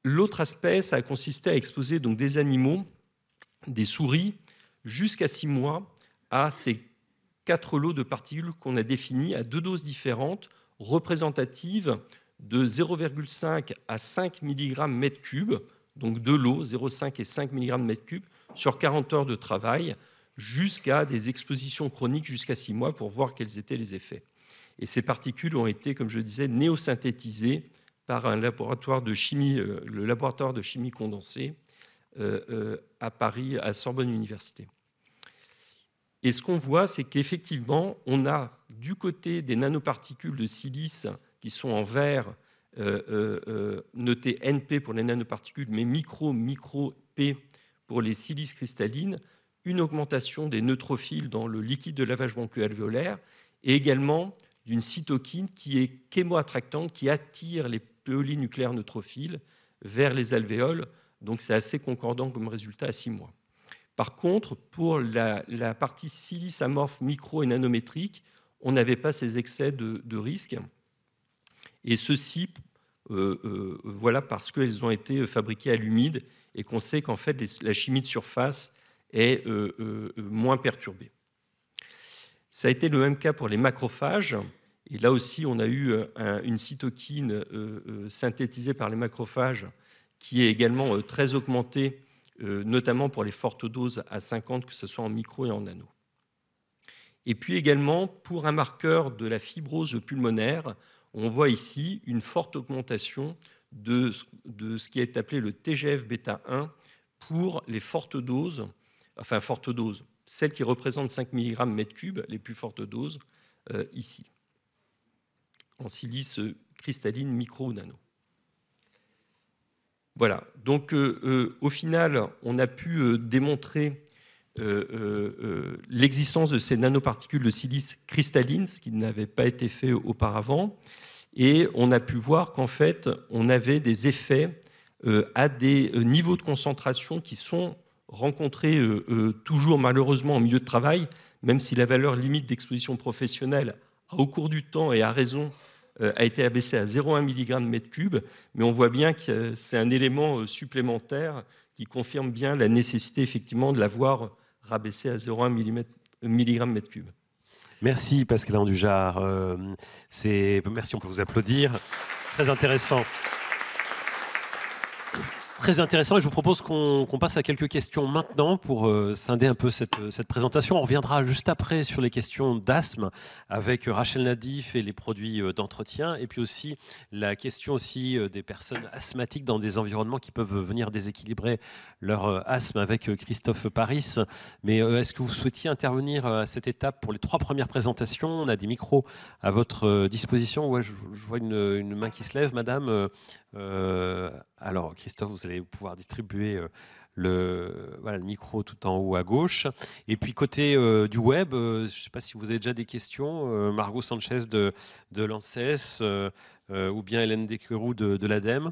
L'autre aspect, ça a consisté à exposer donc des animaux, des souris, jusqu'à 6 mois à ces 4 lots de particules qu'on a définis à 2 doses différentes, représentatives de 0,5 à 5 mg m3, donc 2 lots, 0,5 et 5 mg m3, sur 40 heures de travail, jusqu'à des expositions chroniques jusqu'à 6 mois pour voir quels étaient les effets. Et ces particules ont été, comme je le disais, néosynthétisées par un laboratoire de chimie, le laboratoire de chimie condensée à Paris, à Sorbonne Université. Et ce qu'on voit, c'est qu'effectivement, on a du côté des nanoparticules de silice qui sont en vert, notées NP pour les nanoparticules, mais micro-P pour les silices cristallines, une augmentation des neutrophiles dans le liquide de lavage broncho-alvéolaire et également d'une cytokine qui est chémoattractante, qui attire les polynucléaires neutrophiles vers les alvéoles. Donc c'est assez concordant comme résultat à 6 mois. Par contre, pour la partie silice amorphe micro et nanométrique, on n'avait pas ces excès de risque. Et ceci, voilà, parce qu'elles ont été fabriquées à l'humide et qu'on sait qu'en fait, la chimie de surface est moins perturbée. Ça a été le même cas pour les macrophages. Et là aussi, on a eu une cytokine synthétisée par les macrophages qui est également très augmentée, notamment pour les fortes doses à 50, que ce soit en micro et en nano. Et puis également, pour un marqueur de la fibrose pulmonaire, on voit ici une forte augmentation de ce qui est appelé le TGF-bêta 1 pour les fortes doses, enfin fortes doses, celles qui représentent 5 mg m3, les plus fortes doses, ici, en silice cristalline micro ou nano. Voilà, donc au final, on a pu démontrer l'existence de ces nanoparticules de silice cristalline, ce qui n'avait pas été fait auparavant, et on a pu voir qu'en fait, on avait des effets à des niveaux de concentration qui sont rencontrés toujours malheureusement en milieu de travail, même si la valeur limite d'exposition professionnelle au cours du temps et à raison a été abaissée à 0,1 mg/m3, mais on voit bien que c'est un élément supplémentaire qui confirme bien la nécessité effectivement de l'avoir rabaissé à 0,1 mg/m3. Merci Pascal Andujar. Merci, on peut vous applaudir. Très intéressant. Très intéressant, et je vous propose qu'on passe à quelques questions maintenant pour scinder un peu cette présentation. On reviendra juste après sur les questions d'asthme avec Rachel Nadif et les produits d'entretien, et puis aussi la question aussi des personnes asthmatiques dans des environnements qui peuvent venir déséquilibrer leur asthme avec Christophe Paris. Mais est-ce que vous souhaitiez intervenir à cette étape pour les 3 premières présentations? On a des micros à votre disposition. Ouais, je vois une main qui se lève, madame. Alors Christophe, vous allez pouvoir distribuer le micro tout en haut à gauche. Et puis côté du web, je ne sais pas si vous avez déjà des questions. Margot Sanchez de l'ANSES ou bien Hélène Desqueroux de l'ADEME.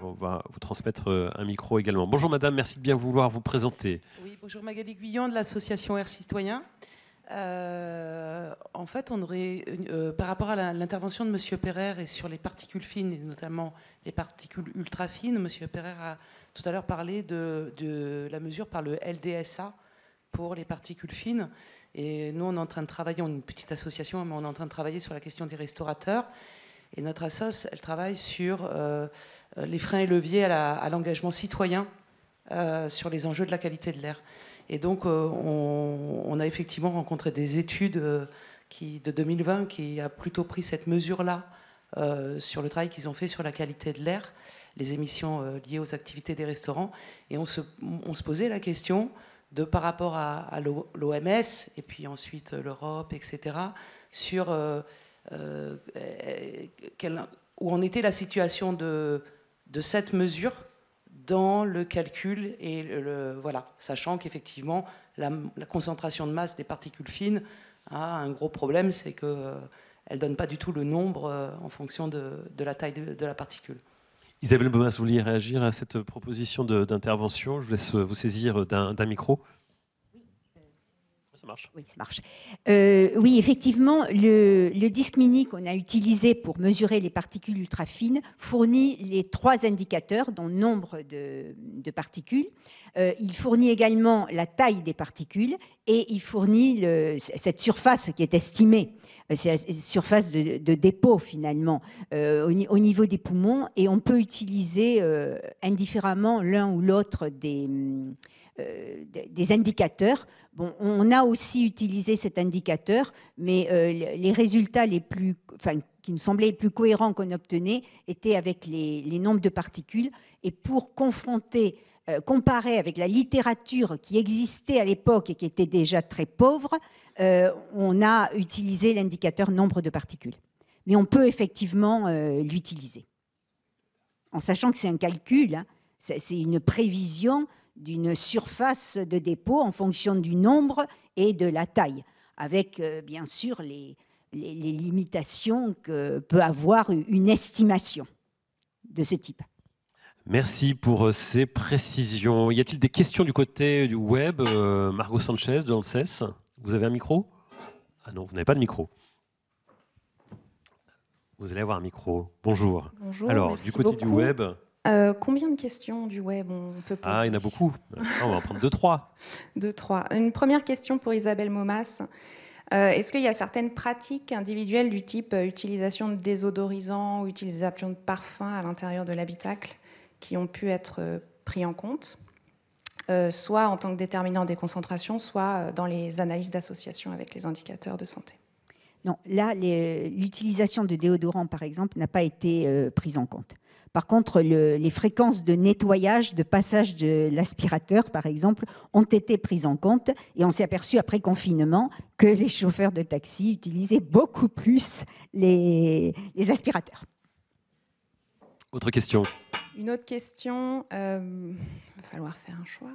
On va vous transmettre un micro également. Bonjour madame, merci de bien vouloir vous présenter. Oui, bonjour, Magali Guyon de l'association Air Citoyen. En fait, on aurait, par rapport à l'intervention de M. Pereire et sur les particules fines, et notamment les particules ultra fines, M. Pereire a tout à l'heure parlé de la mesure par le LDSA pour les particules fines. Et nous, on est en train de travailler, on est une petite association, mais on est en train de travailler sur la question des restaurateurs. Et notre assoce, elle travaille sur les freins et leviers à l'engagement citoyen sur les enjeux de la qualité de l'air. Et donc, on a effectivement rencontré des études de 2020 qui a plutôt pris cette mesure-là sur le travail qu'ils ont fait sur la qualité de l'air, les émissions liées aux activités des restaurants. Et on se posait la question de, par rapport à l'OMS, et puis ensuite l'Europe, etc., sur où en était la situation de cette mesure dans le calcul, et voilà, sachant qu'effectivement la concentration de masse des particules fines a un gros problème, c'est qu'elle ne donne pas du tout le nombre en fonction de la taille de la particule. Isabelle Bomas, vous vouliez réagir à cette proposition d'intervention? Je vous laisse vous saisir d'un micro. Ça marche. Oui, ça marche. Oui, effectivement, le disque mini qu'on a utilisé pour mesurer les particules ultra fines fournit les 3 indicateurs, dont nombre de particules. Il fournit également la taille des particules et il fournit cette surface qui est estimée. C'est la surface de dépôt, finalement, au niveau des poumons. Et on peut utiliser indifféremment l'un ou l'autre des indicateurs. Bon, on a aussi utilisé cet indicateur, mais les résultats qui nous semblaient les plus cohérents qu'on obtenait étaient avec les nombres de particules. Et pour comparer avec la littérature qui existait à l'époque et qui était déjà très pauvre, on a utilisé l'indicateur nombre de particules. Mais on peut effectivement l'utiliser, en sachant que c'est un calcul, hein, c'est une prévision d'une surface de dépôt en fonction du nombre et de la taille, avec bien sûr les limitations que peut avoir une estimation de ce type. Merci pour ces précisions. Y a-t-il des questions du côté du web? Margot Sanchez de l'ANSES, vous avez un micro? Ah non, vous n'avez pas de micro. Vous allez avoir un micro. Bonjour. Bonjour. Alors, merci du côté beaucoup. du web. Combien de questions du web on peut poser? Ah, il y en a beaucoup. On va en prendre 2-3. 2-3. Une première question pour Isabelle Momas. Est-ce qu'il y a certaines pratiques individuelles du type utilisation de désodorisants ou utilisation de parfums à l'intérieur de l'habitacle qui ont pu être pris en compte, soit en tant que déterminant des concentrations, soit dans les analyses d'association avec les indicateurs de santé? Non, là, l'utilisation de déodorants, par exemple, n'a pas été prise en compte. Par contre, les fréquences de nettoyage, de passage de l'aspirateur, par exemple, ont été prises en compte et on s'est aperçu après confinement que les chauffeurs de taxi utilisaient beaucoup plus les aspirateurs. Autre question. Une autre question, il va falloir faire un choix.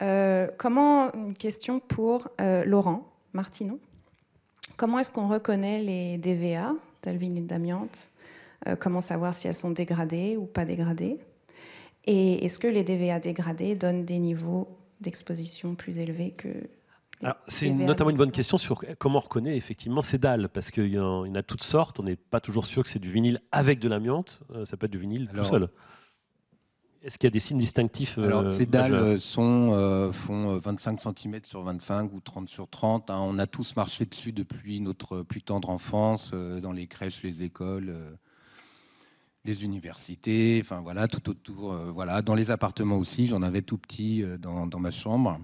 Une question pour Laurent Martineau. Comment est-ce qu'on reconnaît les DVA, d'alvéole d'amiante? Comment savoir si elles sont dégradées ou pas dégradées? Et est-ce que les DVA dégradés donnent des niveaux d'exposition plus élevés que... C'est notamment une bonne question sur comment on reconnaît effectivement ces dalles, parce qu'il y en a toutes sortes, on n'est pas toujours sûr que c'est du vinyle avec de l'amiante, ça peut être du vinyle tout seul. Est-ce qu'il y a des signes distinctifs? Alors, ces dalles font 25 cm sur 25 ou 30 sur 30. Hein. On a tous marché dessus depuis notre plus tendre enfance, dans les crèches, les écoles, les universités, enfin voilà, tout autour. Voilà. Dans les appartements aussi, j'en avais tout petit dans ma chambre.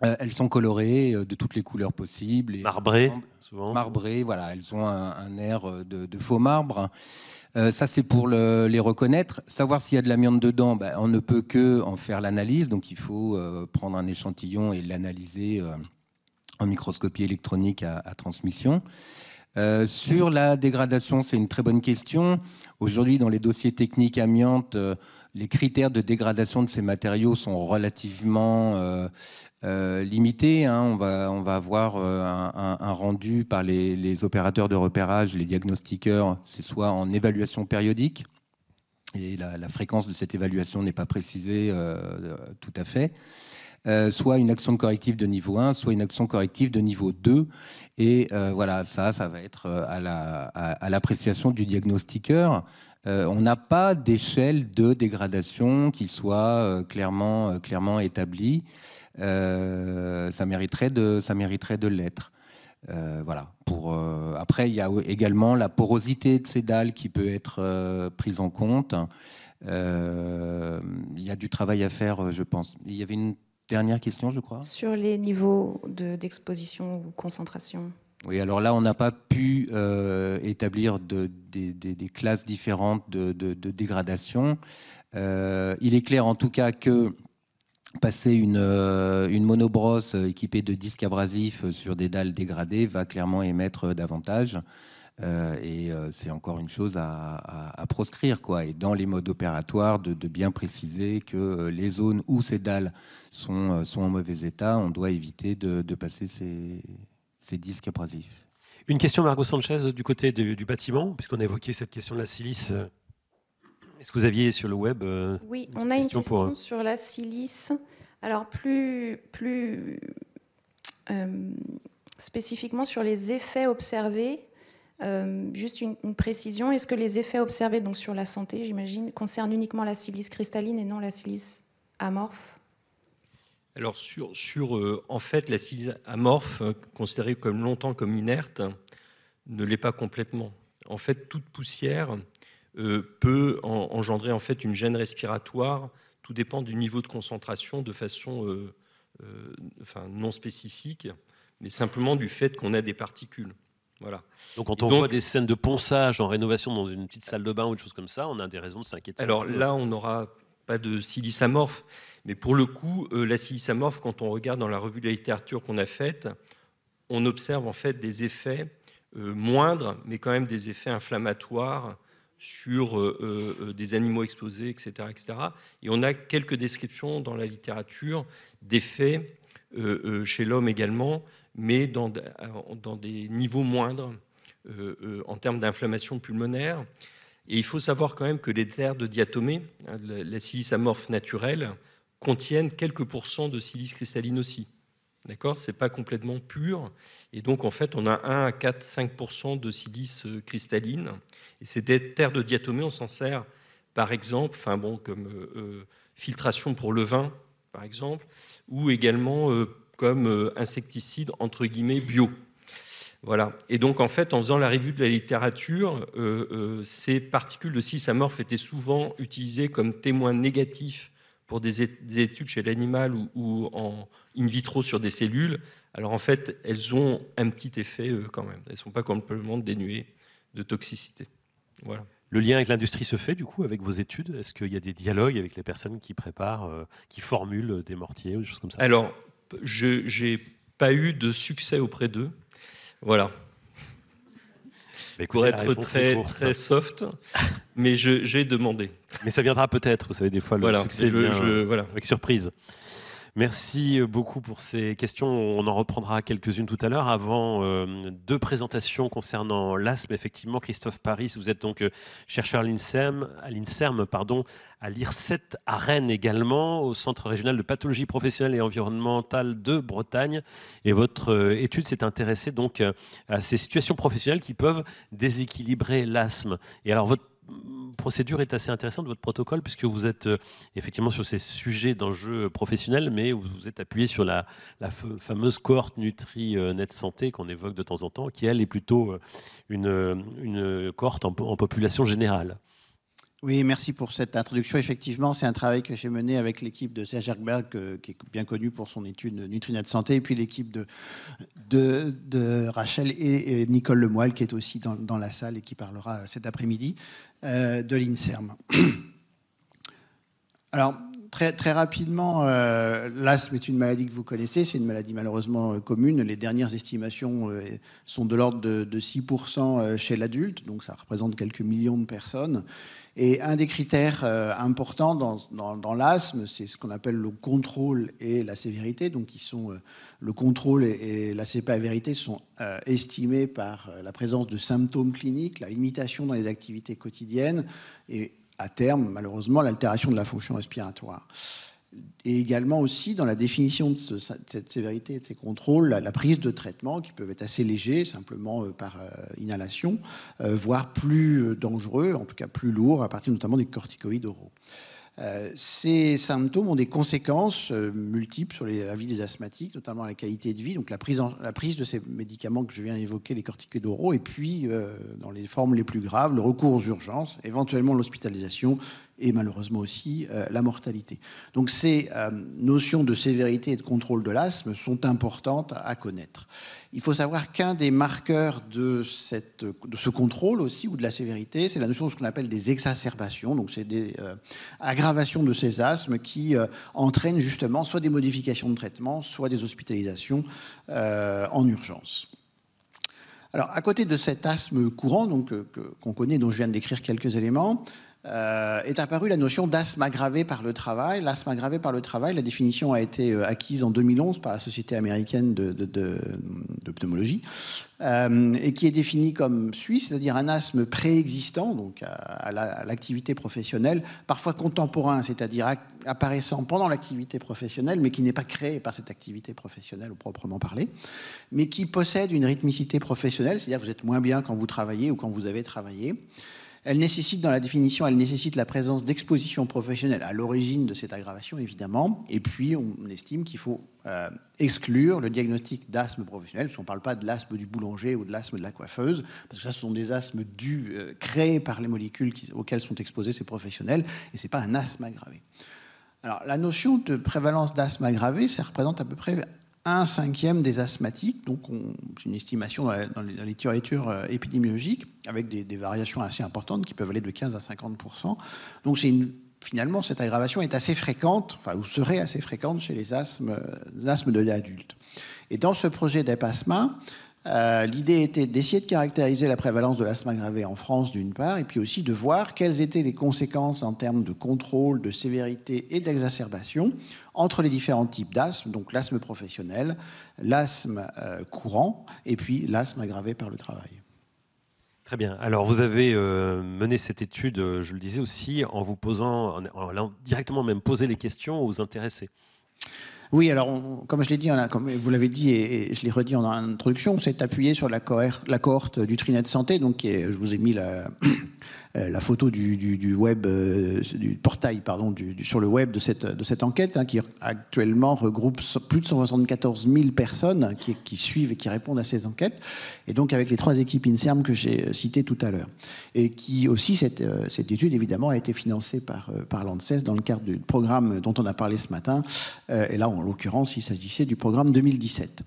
Elles sont colorées de toutes les couleurs possibles. Et marbrées, souvent. Marbrées, voilà. Elles ont un air de faux marbre. Ça, c'est pour les reconnaître. Savoir s'il y a de l'amiante dedans, on ne peut que en faire l'analyse. Donc, il faut prendre un échantillon et l'analyser en microscopie électronique à transmission. Sur la dégradation, c'est une très bonne question. Aujourd'hui, dans les dossiers techniques amiante, les critères de dégradation de ces matériaux sont relativement limités. Hein. On va avoir un rendu par les opérateurs de repérage, les diagnostiqueurs, c'est soit en évaluation périodique, et la fréquence de cette évaluation n'est pas précisée tout à fait, soit une action corrective de niveau 1, soit une action corrective de niveau 2. Et voilà, ça va être à l'appréciation du diagnostiqueur. On n'a pas d'échelle de dégradation qui soit clairement établie. Ça mériterait de l'être. Voilà. Après, il y a également la porosité de ces dalles qui peut être prise en compte. Il y a du travail à faire, je pense. Il y avait une dernière question, je crois. Sur les niveaux d'exposition ou concentration. Oui, alors là, on n'a pas pu établir des classes différentes de dégradation. Il est clair, en tout cas, que passer une monobrosse équipée de disques abrasifs sur des dalles dégradées va clairement émettre davantage. Et c'est encore une chose à proscrire, quoi. Et dans les modes opératoires, de bien préciser que les zones où ces dalles sont en mauvais état, on doit éviter de passer ces disques abrasifs. Une question, Margot Sanchez, du côté du bâtiment, puisqu'on a évoqué cette question de la silice. Est-ce que vous aviez sur le web Oui, on a une question sur la silice. Alors, plus spécifiquement sur les effets observés. Juste une précision, est-ce que les effets observés donc sur la santé, j'imagine, concernent uniquement la silice cristalline et non la silice amorphe? Alors en fait, la silice amorphe, considérée comme longtemps comme inerte, ne l'est pas complètement. En fait, toute poussière peut engendrer en fait une gêne respiratoire. Tout dépend du niveau de concentration de façon non spécifique, mais simplement du fait qu'on a des particules. Voilà. Donc quand on voit des scènes de ponçage en rénovation dans une petite salle de bain ou des choses comme ça, on a des raisons de s'inquiéter. Alors là, on n'aura pas de silice amorphe, mais pour le coup, la silice amorphe, quand on regarde dans la revue de la littérature qu'on a faite, on observe en fait des effets moindres, mais quand même des effets inflammatoires sur des animaux exposés, etc., etc. Et on a quelques descriptions dans la littérature d'effets chez l'homme également, mais dans des niveaux moindres en termes d'inflammation pulmonaire. Et il faut savoir quand même que les terres de diatomée, la silice amorphe naturelle, contiennent quelques pourcents de silice cristalline aussi. D'accord ? Ce n'est pas complètement pur. Et donc, en fait, on a 1 à 4, 5% de silice cristalline. Et ces terres de diatomée, on s'en sert, par exemple, comme filtration pour le vin, par exemple, ou également comme insecticide, entre guillemets, bio. Voilà. Et donc, en fait, en faisant la revue de la littérature, ces particules de silice amorphe étaient souvent utilisées comme témoins négatifs pour des études chez l'animal ou en in vitro sur des cellules. Alors, en fait, elles ont un petit effet quand même. Elles ne sont pas complètement dénuées de toxicité. Voilà. Le lien avec l'industrie se fait, du coup, avec vos études? Est-ce qu'il y a des dialogues avec les personnes qui préparent, qui formulent des mortiers ou des choses comme ça? Alors, je n'ai pas eu de succès auprès d'eux. Voilà. Écoutez, pour être très soft, mais j'ai demandé. Mais ça viendra peut-être, vous savez, des fois, le succès vient voilà. avec surprise. Merci beaucoup pour ces questions. On en reprendra quelques-unes tout à l'heure. Avant, 2 présentations concernant l'asthme. Effectivement, Christophe Paris, vous êtes donc chercheur à l'INSERM, à l'IRCET à Rennes également, au Centre régional de pathologie professionnelle et environnementale de Bretagne. Et votre étude s'est intéressée donc à ces situations professionnelles qui peuvent déséquilibrer l'asthme. Et alors, votre procédure est assez intéressante, votre protocole, puisque vous êtes effectivement sur ces sujets d'enjeux professionnels, mais vous êtes appuyé sur la fameuse cohorte Nutri-Net Santé qu'on évoque de temps en temps, qui elle est plutôt une cohorte en population générale. Oui, merci pour cette introduction. Effectivement, c'est un travail que j'ai mené avec l'équipe de Serge Erkberg, qui est bien connue pour son étude Nutri-Net Santé, et puis l'équipe de Rachel et Nicole Lemoyle, qui est aussi dans la salle et qui parlera cet après-midi, de l'INSERM. Alors, très rapidement, l'asthme est une maladie que vous connaissez, c'est une maladie malheureusement commune. Les dernières estimations sont de l'ordre de 6% chez l'adulte, donc ça représente quelques millions de personnes. Et un des critères importants dans l'asthme, c'est ce qu'on appelle le contrôle et la sévérité. Donc, le contrôle et la sévérité sont estimés par la présence de symptômes cliniques, la limitation dans les activités quotidiennes et, à terme, malheureusement, l'altération de la fonction respiratoire. Et également aussi, dans la définition de cette sévérité et de ces contrôles, la prise de traitements qui peuvent être assez légers, simplement par inhalation, voire plus dangereux, en tout cas plus lourds, à partir notamment des corticoïdes oraux. Ces symptômes ont des conséquences multiples sur la vie des asthmatiques, notamment la qualité de vie, donc la prise de ces médicaments que je viens d'évoquer, les corticoïdes oraux, et puis, dans les formes les plus graves, le recours aux urgences, éventuellement l'hospitalisation, et malheureusement aussi la mortalité. Donc ces notions de sévérité et de contrôle de l'asthme sont importantes à connaître. Il faut savoir qu'un des marqueurs de ce contrôle aussi, ou de la sévérité, c'est la notion de ce qu'on appelle des exacerbations. Donc c'est des aggravations de ces asthmes qui entraînent justement soit des modifications de traitement, soit des hospitalisations en urgence. Alors, à côté de cet asthme courant qu'on connaît, dont je viens de décrire quelques éléments, est apparue la notion d'asthme aggravé par le travail. L'asthme aggravé par le travail, la définition a été acquise en 2011 par la Société américaine de pneumologie, et qui est définie comme suit, c'est-à-dire un asthme préexistant donc à l'activité professionnelle, parfois contemporain, c'est-à-dire apparaissant pendant l'activité professionnelle, mais qui n'est pas créé par cette activité professionnelle au proprement parler, mais qui possède une rythmicité professionnelle, c'est-à-dire que vous êtes moins bien quand vous travaillez ou quand vous avez travaillé. Elle nécessite, dans la définition, la présence d'exposition professionnelle à l'origine de cette aggravation, évidemment. Et puis, on estime qu'il faut exclure le diagnostic d'asthme professionnel, parce qu'on ne parle pas de l'asthme du boulanger ou de l'asthme de la coiffeuse, parce que ça, ce sont des asthmes créés par les molécules auxquelles sont exposés ces professionnels, et ce n'est pas un asthme aggravé. Alors, la notion de prévalence d'asthme aggravé, ça représente à peu près 1/5 des asthmatiques, donc c'est une estimation dans la littérature épidémiologique, avec des variations assez importantes qui peuvent aller de 15 à 50%. Donc finalement, cette aggravation est assez fréquente, ou serait assez fréquente chez les asthmes de l'adulte. Et dans ce projet d'EPASMA, L'idée était d'essayer de caractériser la prévalence de l'asthme aggravé en France d'une part, et puis aussi de voir quelles étaient les conséquences en termes de contrôle, de sévérité et d'exacerbation entre les différents types d'asthme, donc l'asthme professionnel, l'asthme courant et puis l'asthme aggravé par le travail. Très bien. Alors, vous avez mené cette étude, je le disais aussi, en vous posant, en allant directement même poser les questions aux intéressés. Oui, alors, comme je l'ai dit, comme vous l'avez dit et je l'ai redit en introduction, on s'est appuyé sur la cohorte du Trinet Santé, donc je vous ai mis la photo du web, du portail, pardon, sur le web de cette enquête, hein, qui actuellement regroupe plus de 174 000 personnes qui suivent et qui répondent à ces enquêtes, et donc avec les 3 équipes INSERM que j'ai citées tout à l'heure. Et qui aussi, cette étude, évidemment, a été financée par l'ANSES dans le cadre du programme dont on a parlé ce matin, et là, en l'occurrence, il s'agissait du programme 2017.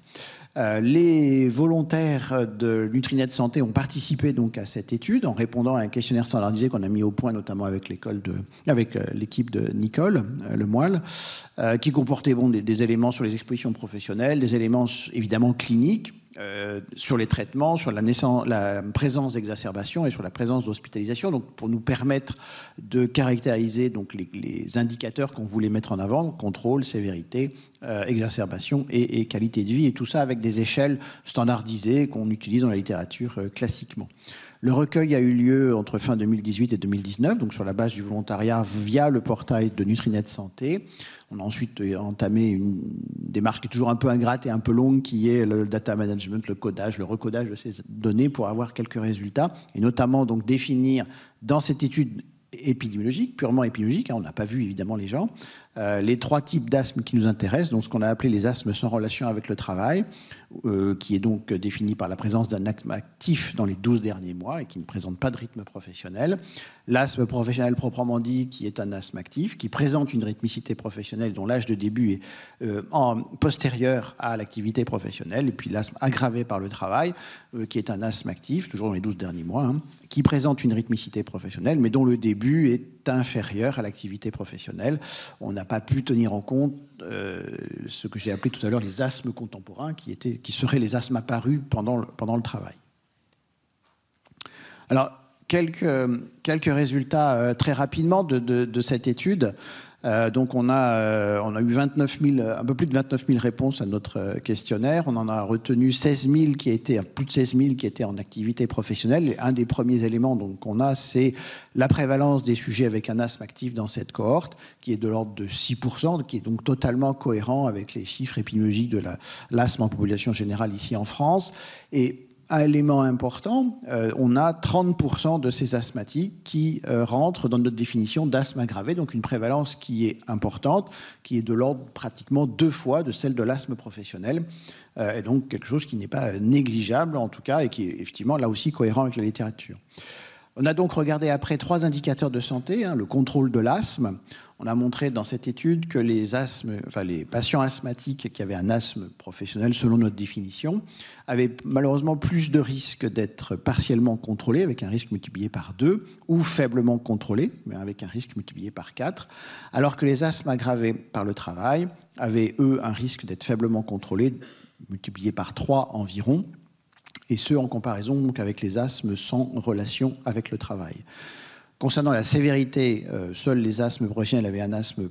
Les volontaires de Nutrinet Santé ont participé donc à cette étude en répondant à un questionnaire standardisé qu'on a mis au point notamment avec l'équipe de Nicole Lemoyle, qui comportait des éléments sur les expositions professionnelles, des éléments évidemment cliniques, sur les traitements, sur la présence d'exacerbation et sur la présence d'hospitalisation, donc pour nous permettre de caractériser donc les indicateurs qu'on voulait mettre en avant, contrôle, sévérité, exacerbation et qualité de vie, et tout ça avec des échelles standardisées qu'on utilise dans la littérature classiquement. Le recueil a eu lieu entre fin 2018 et 2019, donc sur la base du volontariat via le portail de Nutrinet Santé. On a ensuite entamé une démarche qui est toujours un peu ingrate et un peu longue, qui est le data management, le codage, le recodage de ces données pour avoir quelques résultats, et notamment donc définir dans cette étude épidémiologique, purement épidémiologique, hein, on n'a pas vu évidemment les gens, les 3 types d'asthme qui nous intéressent, donc ce qu'on a appelé les asthmes sans relation avec le travail, qui est donc défini par la présence d'un asthme actif dans les 12 derniers mois et qui ne présente pas de rythme professionnel. L'asthme professionnel proprement dit, qui est un asthme actif, qui présente une rythmicité professionnelle dont l'âge de début est postérieur à l'activité professionnelle. Et puis l'asthme aggravé par le travail, qui est un asthme actif, toujours dans les 12 derniers mois, hein, qui présente une rythmicité professionnelle, mais dont le début est inférieur à l'activité professionnelle. On n'a pas pu tenir en compte ce que j'ai appelé tout à l'heure les asthmes contemporains, qui seraient les asthmes apparus pendant le travail. Alors, quelques résultats très rapidement de cette étude. Donc on a eu un peu plus de 29 000 réponses à notre questionnaire. On en a retenu plus de 16 000 qui étaient en activité professionnelle. Et un des premiers éléments qu'on a, c'est la prévalence des sujets avec un asthme actif dans cette cohorte, qui est de l'ordre de 6%, qui est donc totalement cohérent avec les chiffres épidémiologiques de l'asthme en population générale ici en France. Et un élément important, on a 30% de ces asthmatiques qui rentrent dans notre définition d'asthme aggravé, donc une prévalence qui est importante, qui est de l'ordre pratiquement 2 fois de celle de l'asthme professionnel, et donc quelque chose qui n'est pas négligeable en tout cas, et qui est effectivement là aussi cohérent avec la littérature. On a donc regardé après 3 indicateurs de santé, hein, le contrôle de l'asthme. On a montré dans cette étude que les patients asthmatiques qui avaient un asthme professionnel, selon notre définition, avaient malheureusement plus de risques d'être partiellement contrôlés, avec un risque multiplié par 2, ou faiblement contrôlés, mais avec un risque multiplié par 4, alors que les asthmes aggravés par le travail avaient, eux, un risque d'être faiblement contrôlés, multiplié par 3 environ, et ce en comparaison donc avec les asthmes sans relation avec le travail. Concernant la sévérité, seuls les asthmes professionnels avaient un asthme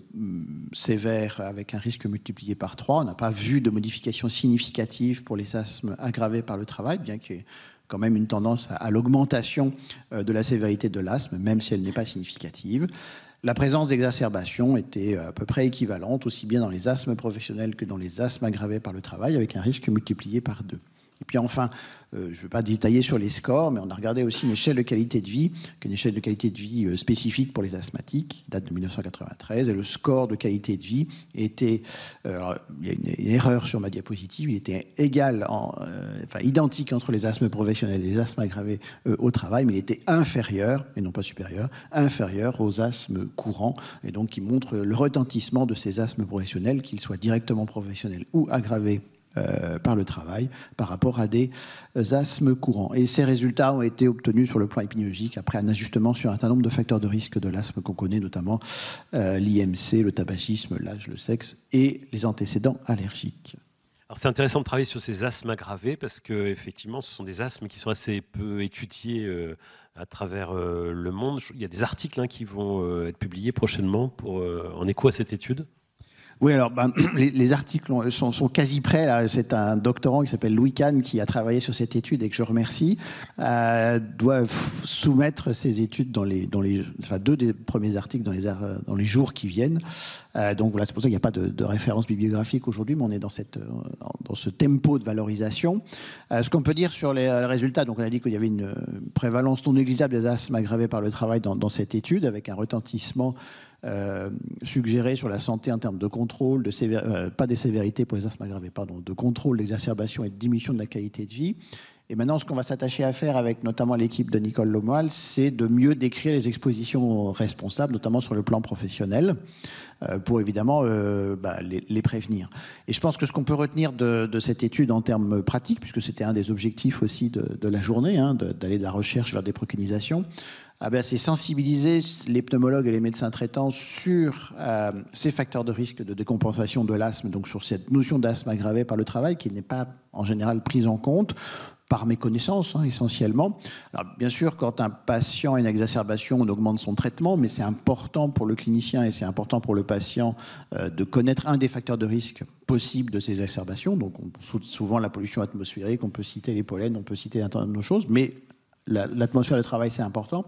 sévère avec un risque multiplié par 3. On n'a pas vu de modification significative pour les asthmes aggravés par le travail, bien qu'il y ait quand même une tendance à l'augmentation de la sévérité de l'asthme, même si elle n'est pas significative. La présence d'exacerbation était à peu près équivalente, aussi bien dans les asthmes professionnels que dans les asthmes aggravés par le travail, avec un risque multiplié par 2. Et puis enfin, je ne vais pas détailler sur les scores, mais on a regardé aussi une échelle de qualité de vie, qui est une échelle de qualité de vie spécifique pour les asthmatiques, qui date de 1993, et le score de qualité de vie était, alors, il y a une erreur sur ma diapositive, il était identique entre les asthmes professionnels et les asthmes aggravés au travail, mais il était inférieur, et non pas supérieur, inférieur aux asthmes courants, et donc qui montre le retentissement de ces asthmes professionnels, qu'ils soient directement professionnels ou aggravés par le travail par rapport à des asthmes courants. Et ces résultats ont été obtenus sur le plan épidémiologique après un ajustement sur un certain nombre de facteurs de risque de l'asthme qu'on connaît, notamment l'IMC, le tabagisme, l'âge, le sexe et les antécédents allergiques. Alors c'est intéressant de travailler sur ces asthmes aggravés parce que effectivement, ce sont des asthmes qui sont assez peu étudiés à travers le monde. Il y a des articles qui vont être publiés prochainement en écho à cette étude. Oui, alors les articles sont quasi prêts. Là. C'est un doctorant qui s'appelle Louis Kahn qui a travaillé sur cette étude et que je remercie. Doit soumettre ses études deux des premiers articles dans les jours qui viennent. Donc voilà, c'est pour ça qu'il n'y a pas de référence bibliographique aujourd'hui, mais on est dans ce tempo de valorisation. Ce qu'on peut dire sur les résultats, donc on a dit qu'il y avait une prévalence non négligeable des asthmes aggravés par le travail dans cette étude, avec un retentissement suggéré sur la santé en termes de contrôle, pas des sévérités pour les asthmes aggravés, de contrôle d'exacerbation et de diminution de la qualité de vie. Et maintenant, ce qu'on va s'attacher à faire avec notamment l'équipe de Nicole Lomoal, c'est de mieux décrire les expositions responsables, notamment sur le plan professionnel, pour évidemment les prévenir. Et je pense que ce qu'on peut retenir de cette étude en termes pratiques, puisque c'était un des objectifs aussi de la journée, d'aller de la recherche vers des préconisations, c'est sensibiliser les pneumologues et les médecins traitants sur ces facteurs de risque de décompensation de l'asthme, donc sur cette notion d'asthme aggravé par le travail qui n'est pas en général prise en compte par méconnaissance essentiellement. Alors, bien sûr, quand un patient a une exacerbation, on augmente son traitement, mais c'est important pour le clinicien et c'est important pour le patient de connaître un des facteurs de risque possibles de ces exacerbations. Donc souvent la pollution atmosphérique, on peut citer les pollens, on peut citer un tas de choses, mais l'atmosphère de travail, c'est important.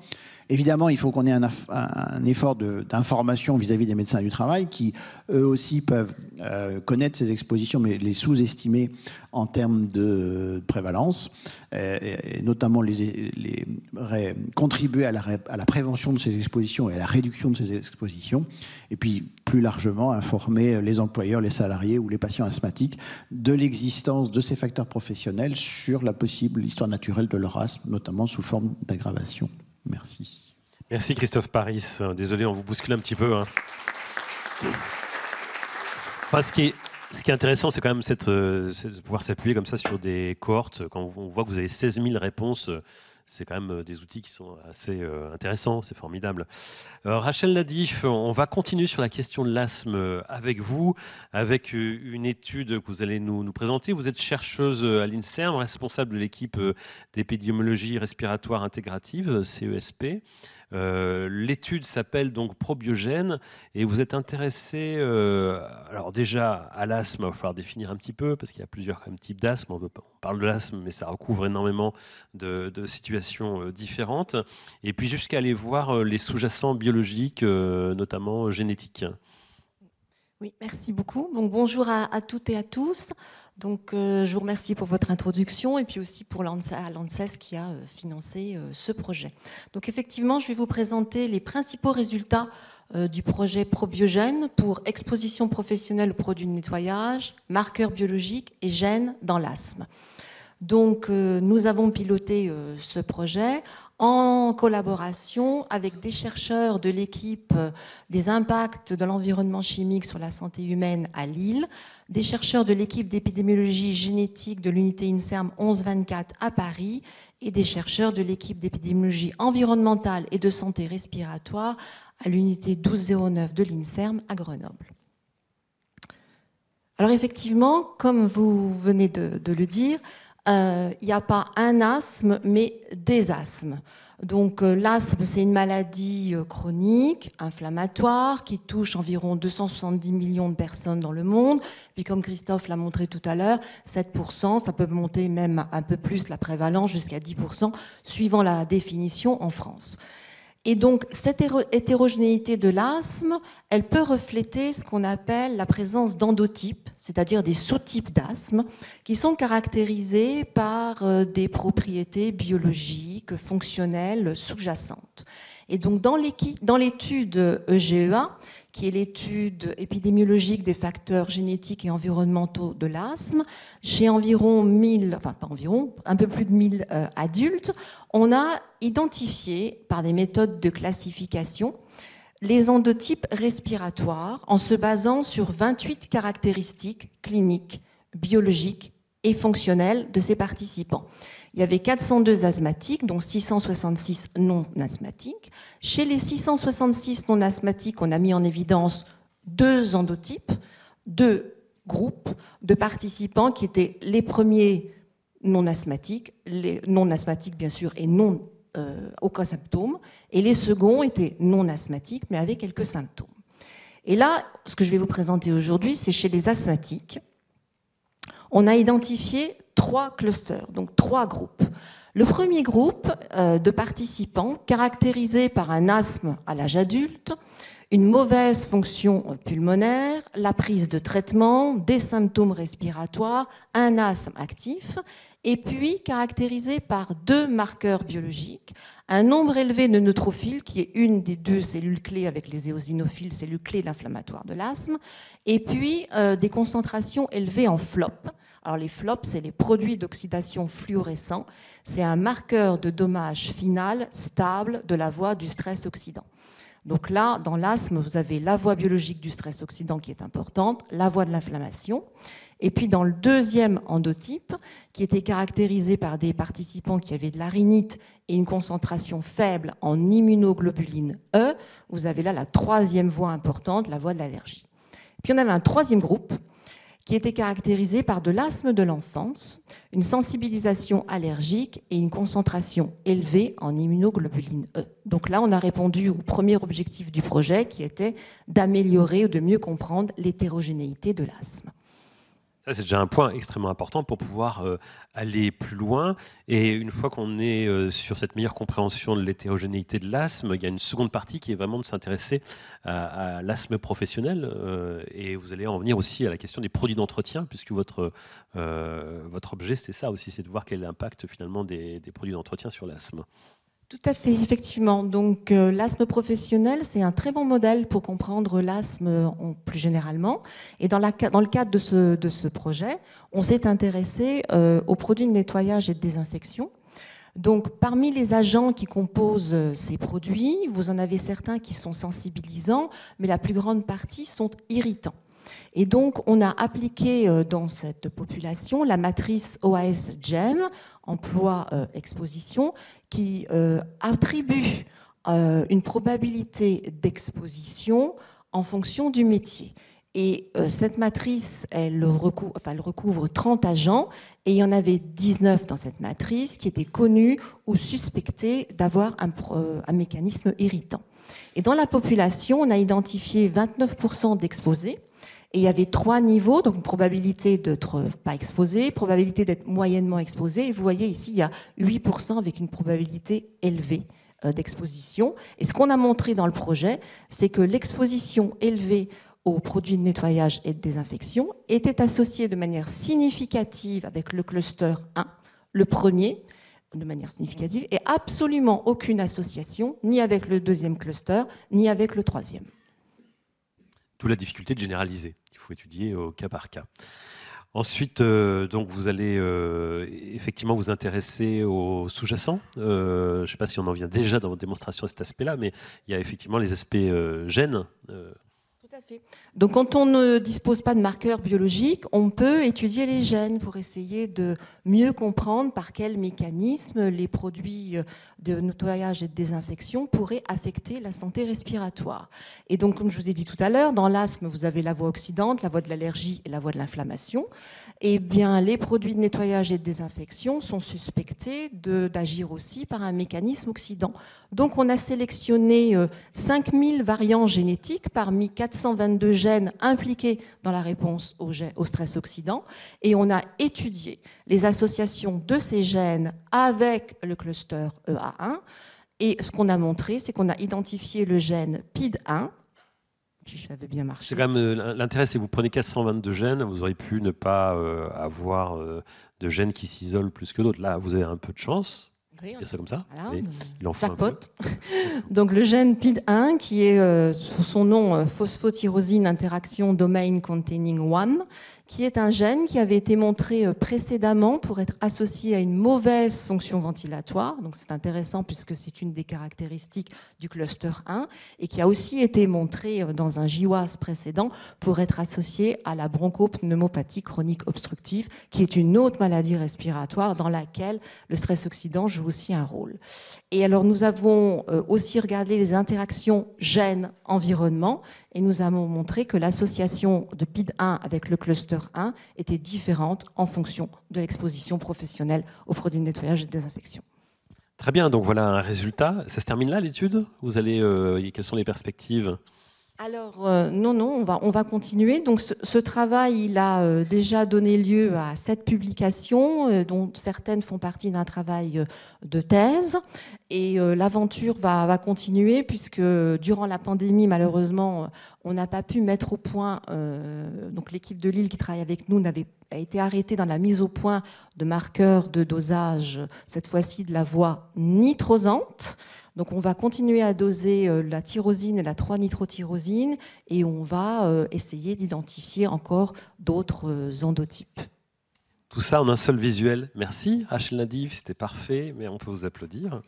Évidemment, il faut qu'on ait un effort d'information vis-à-vis des médecins du travail qui, eux aussi, peuvent connaître ces expositions, mais les sous-estimer en termes de prévalence, et notamment contribuer à la prévention de ces expositions et à la réduction de ces expositions. Et puis, plus largement, informer les employeurs, les salariés ou les patients asthmatiques de l'existence de ces facteurs professionnels sur la possible histoire naturelle de leur asthme, notamment sous forme d'aggravation. Merci. Merci Christophe Paris. Désolé, on vous bouscule un petit peu. Enfin, ce qui est intéressant, c'est quand même de pouvoir s'appuyer comme ça sur des cohortes. Quand on voit que vous avez 16 000 réponses, c'est quand même des outils qui sont assez intéressants, c'est formidable. Rachel Nadif, on va continuer sur la question de l'asthme avec vous, avec une étude que vous allez nous présenter. Vous êtes chercheuse à l'INSERM, responsable de l'équipe d'épidémiologie respiratoire intégrative, CESP. L'étude s'appelle donc Probiogène et vous êtes intéressé alors déjà à l'asthme, il va falloir définir un petit peu parce qu'il y a plusieurs types d'asthme. On parle de l'asthme, mais ça recouvre énormément de situations différentes. Et puis jusqu'à aller voir les sous-jacents biologiques, notamment génétiques. Oui, merci beaucoup. Donc, bonjour à toutes et à tous. Donc, je vous remercie pour votre introduction et puis aussi pour l'ANSES qui a financé ce projet. Donc, effectivement, je vais vous présenter les principaux résultats du projet Probiogène pour exposition professionnelle aux produits de nettoyage, marqueurs biologiques et gènes dans l'asthme. Donc, nous avons piloté ce projet en collaboration avec des chercheurs de l'équipe des impacts de l'environnement chimique sur la santé humaine à Lille, des chercheurs de l'équipe d'épidémiologie génétique de l'unité INSERM 1124 à Paris et des chercheurs de l'équipe d'épidémiologie environnementale et de santé respiratoire à l'unité 1209 de l'INSERM à Grenoble. Alors effectivement, comme vous venez de le dire, il n'y a pas un asthme, mais des asthmes. Donc l'asthme, c'est une maladie chronique, inflammatoire, qui touche environ 270 millions de personnes dans le monde. Puis comme Christophe l'a montré tout à l'heure, 7%, ça peut monter même un peu plus la prévalence, jusqu'à 10%, suivant la définition en France. Et donc, cette hétérogénéité de l'asthme, elle peut refléter ce qu'on appelle la présence d'endotypes, c'est-à-dire des sous-types d'asthme, qui sont caractérisés par des propriétés biologiques, fonctionnelles, sous-jacentes. Et donc, dans l'étude EGEA, qui est l'étude épidémiologique des facteurs génétiques et environnementaux de l'asthme, chez environ 1000, enfin pas environ, un peu plus de 1000 adultes, on a identifié par des méthodes de classification les endotypes respiratoires en se basant sur 28 caractéristiques cliniques, biologiques et fonctionnelles de ces participants. Il y avait 402 asthmatiques, dont 666 non asthmatiques. Chez les 666 non asthmatiques, on a mis en évidence 2 endotypes, 2 groupes de participants qui étaient les premiers non asthmatiques bien sûr et non aucun symptôme, et les seconds étaient non asthmatiques mais avec quelques symptômes. Et là, ce que je vais vous présenter aujourd'hui, c'est chez les asthmatiques. On a identifié 3 clusters, donc 3 groupes. Le premier groupe de participants caractérisé par un asthme à l'âge adulte, une mauvaise fonction pulmonaire, la prise de traitement, des symptômes respiratoires, un asthme actif, et puis caractérisé par 2 marqueurs biologiques, un nombre élevé de neutrophiles, qui est une des 2 cellules clés avec les éosinophiles, cellules clés de l'inflammatoire de l'asthme, et puis des concentrations élevées en FLOP. Alors les FLOP, c'est les produits d'oxydation fluorescents, c'est un marqueur de dommage final stable de la voie du stress oxydant. Donc là, dans l'asthme, vous avez la voie biologique du stress oxydant qui est importante, la voie de l'inflammation. Et puis dans le deuxième endotype, qui était caractérisé par des participants qui avaient de la rhinite et une concentration faible en immunoglobuline E, vous avez là la 3e voie importante, la voie de l'allergie. Puis on avait un 3e groupe qui était caractérisé par de l'asthme de l'enfance, une sensibilisation allergique et une concentration élevée en immunoglobuline E. Donc là, on a répondu au premier objectif du projet, qui était d'améliorer ou de mieux comprendre l'hétérogénéité de l'asthme. Ça, c'est déjà un point extrêmement important pour pouvoir aller plus loin. Et une fois qu'on est sur cette meilleure compréhension de l'hétérogénéité de l'asthme, il y a une seconde partie qui est vraiment de s'intéresser à l'asthme professionnel. Et vous allez en venir aussi à la question des produits d'entretien, puisque votre objet, c'était ça aussi, c'est de voir quel est l'impact finalement des produits d'entretien sur l'asthme. Tout à fait, effectivement. Donc, l'asthme professionnel, c'est un très bon modèle pour comprendre l'asthme plus généralement. Et dans le cadre de ce projet, on s'est intéressé aux produits de nettoyage et de désinfection. Donc, parmi les agents qui composent ces produits, vous en avez certains qui sont sensibilisants, mais la plus grande partie sont irritants. Et donc, on a appliqué dans cette population la matrice OAS-GEM, emploi-exposition, qui attribue une probabilité d'exposition en fonction du métier. Et cette matrice, elle recouvre 30 agents, et il y en avait 19 dans cette matrice qui étaient connus ou suspectés d'avoir un mécanisme irritant. Et dans la population, on a identifié 29% d'exposés. Et il y avait 3 niveaux, donc une probabilité d'être pas exposé, probabilité d'être moyennement exposé. Et vous voyez ici, il y a 8% avec une probabilité élevée d'exposition. Et ce qu'on a montré dans le projet, c'est que l'exposition élevée aux produits de nettoyage et de désinfection était associée de manière significative avec le cluster 1, le premier, de manière significative, et absolument aucune association, ni avec le 2e cluster, ni avec le 3e. D'où la difficulté de généraliser. Il faut étudier au cas par cas. Ensuite, donc vous allez effectivement vous intéresser aux sous-jacents. Je ne sais pas si on en vient déjà dans votre démonstration à cet aspect-là, mais il y a effectivement les aspects gènes. Tout à fait. Donc quand on ne dispose pas de marqueurs biologiques, on peut étudier les gènes pour essayer de mieux comprendre par quel mécanisme les produits de nettoyage et de désinfection pourraient affecter la santé respiratoire. Et donc, comme je vous ai dit tout à l'heure, dans l'asthme, vous avez la voie oxydante, la voie de l'allergie et la voie de l'inflammation. Eh bien, les produits de nettoyage et de désinfection sont suspectés d'agir aussi par un mécanisme oxydant. Donc, on a sélectionné 5000 variants génétiques parmi 422 gènes impliqués dans la réponse au stress oxydant, et on a étudié les associations de ces gènes avec le cluster EA1. Et ce qu'on a montré, c'est qu'on a identifié le gène PID1, si ça avait bien marché. C'est quand même l'intérêt, c'est que vous prenez 422 gènes, vous auriez pu ne pas avoir de gènes qui s'isolent plus que d'autres. Là, vous avez un peu de chance. Oui, dire ça comme ça, voilà, il en faut un peu. Donc le gène PID1, qui est sous son nom phosphotyrosine interaction domain containing 1, qui est un gène qui avait été montré précédemment pour être associé à une mauvaise fonction ventilatoire. Donc c'est intéressant puisque c'est une des caractéristiques du cluster 1, et qui a aussi été montré dans un GWAS précédent pour être associé à la bronchopneumopathie chronique obstructive, qui est une autre maladie respiratoire dans laquelle le stress oxydant joue aussi un rôle. Et alors nous avons aussi regardé les interactions gènes-environnement et nous avons montré que l'association de PID1 avec le cluster 1 était différente en fonction de l'exposition professionnelle aux produits de nettoyage et de désinfection. Très bien, donc voilà un résultat. Ça se termine là l'étude ? Vous allez, quelles sont les perspectives ? Alors non, on va continuer. Donc ce travail, il a déjà donné lieu à 7 publications, dont certaines font partie d'un travail de thèse. Et l'aventure va continuer puisque durant la pandémie, malheureusement, on n'a pas pu mettre au point. Donc l'équipe de Lille qui travaille avec nous a été arrêtée dans la mise au point de marqueurs de dosage, cette fois-ci de la voie nitrosante. Donc on va continuer à doser la tyrosine et la 3-nitrotyrosine et on va essayer d'identifier encore d'autres endotypes. Tout ça en un seul visuel. Merci Rachel Nadif, c'était parfait, mais on peut vous applaudir.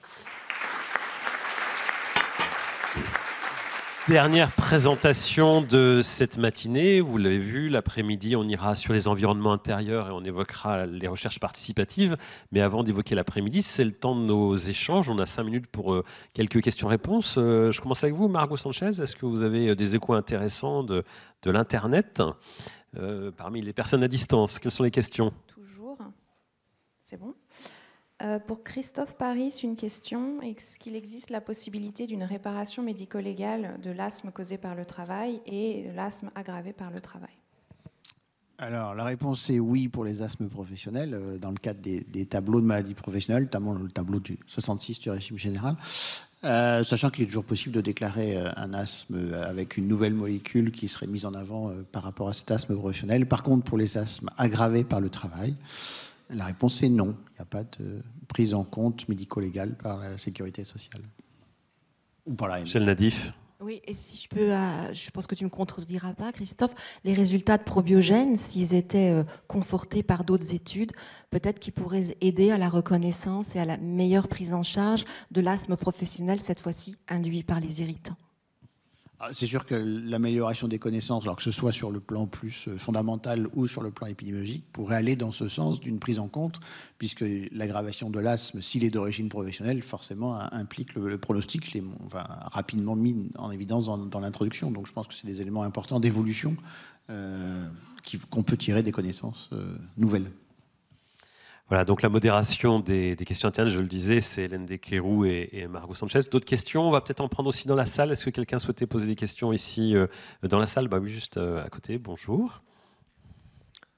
Dernière présentation de cette matinée. Vous l'avez vu, l'après-midi, on ira sur les environnements intérieurs et on évoquera les recherches participatives. Mais avant d'évoquer l'après-midi, c'est le temps de nos échanges. On a 5 minutes pour quelques questions-réponses. Je commence avec vous, Margot Sanchez. Est-ce que vous avez des échos intéressants de l'Internet parmi les personnes à distance? Quelles sont les questions? Toujours. C'est bon. Pour Christophe Paris, une question. Est-ce qu'il existe la possibilité d'une réparation médico-légale de l'asthme causé par le travail et de l'asthme aggravé par le travail? Alors, la réponse est oui pour les asthmes professionnels, dans le cadre des tableaux de maladies professionnelles, notamment le tableau du 66 du régime général, sachant qu'il est toujours possible de déclarer un asthme avec une nouvelle molécule qui serait mise en avant par rapport à cet asthme professionnel. Par contre, pour les asthmes aggravés par le travail, la réponse est non. Il n'y a pas de prise en compte médico-légale par la sécurité sociale. Ou par la Rachel Nadif. Oui, et si je peux, je pense que tu ne me contrediras pas, Christophe, les résultats de Probiogène, s'ils étaient confortés par d'autres études, peut-être qu'ils pourraient aider à la reconnaissance et à la meilleure prise en charge de l'asthme professionnel, cette fois-ci induit par les irritants. C'est sûr que l'amélioration des connaissances, alors que ce soit sur le plan plus fondamental ou sur le plan épidémiologique, pourrait aller dans ce sens d'une prise en compte, puisque l'aggravation de l'asthme, s'il est d'origine professionnelle, forcément implique le pronostic. Je l'ai rapidement mis en évidence dans l'introduction. Donc je pense que c'est des éléments importants d'évolution qu'on peut tirer des connaissances nouvelles. Voilà, donc la modération des questions internes, je le disais, c'est Hélène Desquerou et Margot Sanchez. D'autres questions? On va peut-être en prendre aussi dans la salle. Est-ce que quelqu'un souhaitait poser des questions ici dans la salle? Bah oui, juste à côté. Bonjour.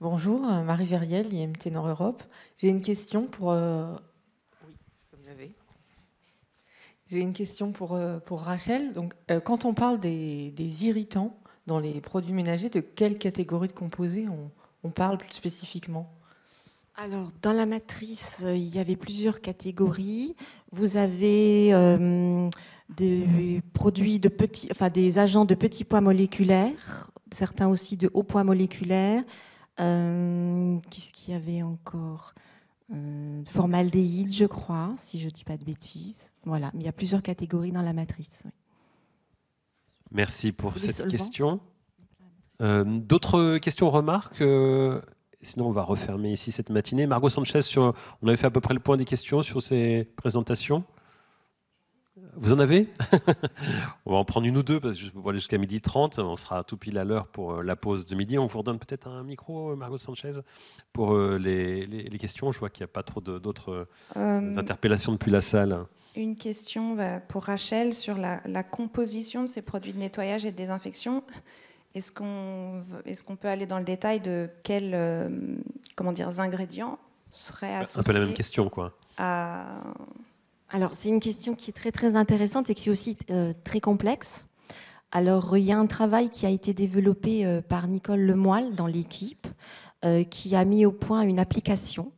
Bonjour, Marie Verriel, IMT Nord Europe. J'ai une question pour... Oui, comme j'avais. J'ai une question pour Rachel. Donc, quand on parle des irritants dans les produits ménagers, de quelle catégorie de composés on parle plus spécifiquement? Alors, dans la matrice, il y avait plusieurs catégories. Vous avez des produits de petits, enfin des agents de petits poids moléculaires, certains aussi de haut poids moléculaire. Qu'est-ce qu'il y avait encore? Formaldéhyde, je crois, si je ne dis pas de bêtises. Voilà, mais il y a plusieurs catégories dans la matrice. Oui. Merci pour cette question. D'autres questions, remarques? Sinon, on va refermer ici cette matinée. Margot Sanchez, on avait fait à peu près le point des questions sur ces présentations. Vous en avez? On va en prendre une ou deux, parce que je peux aller jusqu'à 12h30. On sera tout pile à l'heure pour la pause de midi. On vous redonne peut-être un micro, Margot Sanchez, pour les questions. Je vois qu'il n'y a pas trop d'autres interpellations depuis la salle. Une question pour Rachel sur la composition de ces produits de nettoyage et de désinfection. Est-ce qu'on peut aller dans le détail de quels ingrédients seraient associés? Un peu la même question, quoi. Alors, c'est une question qui est très, très intéressante et qui est aussi très complexe. Alors, il y a un travail qui a été développé par Nicole Lemoyle dans l'équipe qui a mis au point une application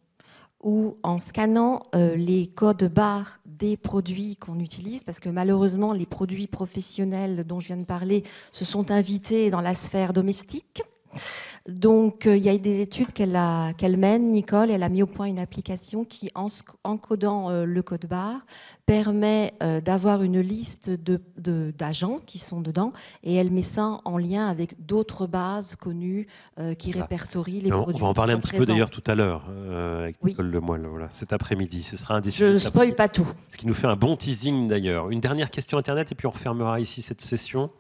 où, en scannant les codes barres des produits qu'on utilise, parce que malheureusement, les produits professionnels dont je viens de parler se sont invités dans la sphère domestique. Donc, il y a des études qu'elle mène, Nicole. Elle a mis au point une application qui, en codant le code barre, permet d'avoir une liste d'agents qui sont dedans, et elle met ça en lien avec d'autres bases connues qui répertorient les produits. On va en parler un petit peu d'ailleurs tout à l'heure avec Oui. Nicole Lemoyle, voilà, cet après-midi. Ce sera un des Je ne spoil pas tout. Ce qui nous fait un bon teasing d'ailleurs. Une dernière question Internet et puis on refermera ici cette session.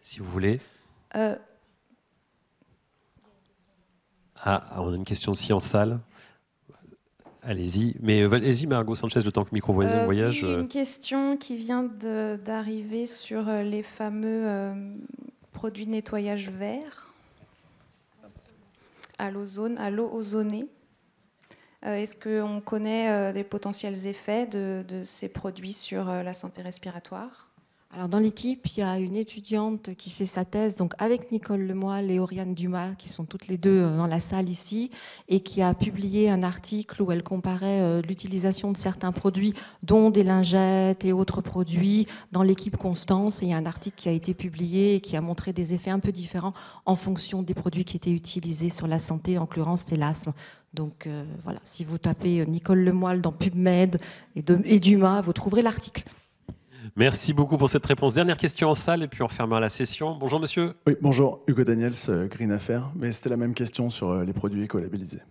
Si vous voulez. On a une question aussi en salle. Allez-y. Mais allez-y, Margot Sanchez, le temps que Micro Voyage. Oui, une question qui vient d'arriver sur les fameux produits de nettoyage verts à l'eau ozonée. Est-ce qu'on connaît des potentiels effets de ces produits sur la santé respiratoire ? Alors dans l'équipe, il y a une étudiante qui fait sa thèse donc avec Nicole Lemoyle et Oriane Dumas, qui sont toutes les deux dans la salle ici, et qui a publié un article où elle comparait l'utilisation de certains produits, dont des lingettes et autres produits, dans l'équipe Constance. Et il y a un article qui a été publié et qui a montré des effets un peu différents en fonction des produits qui étaient utilisés sur la santé, en l'occurrence c'est l'asthme. Donc voilà, si vous tapez Nicole Lemoyle dans PubMed et Dumas, vous trouverez l'article. Merci beaucoup pour cette réponse. Dernière question en salle et puis on fermera la session. Bonjour monsieur. Oui, bonjour, Hugo Daniels, Green Affaires, mais c'était la même question sur les produits éco-labellisés.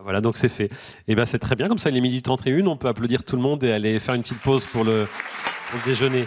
Voilà, donc c'est fait. Et ben c'est très bien, comme ça il est 12h31, on peut applaudir tout le monde et aller faire une petite pause pour le déjeuner.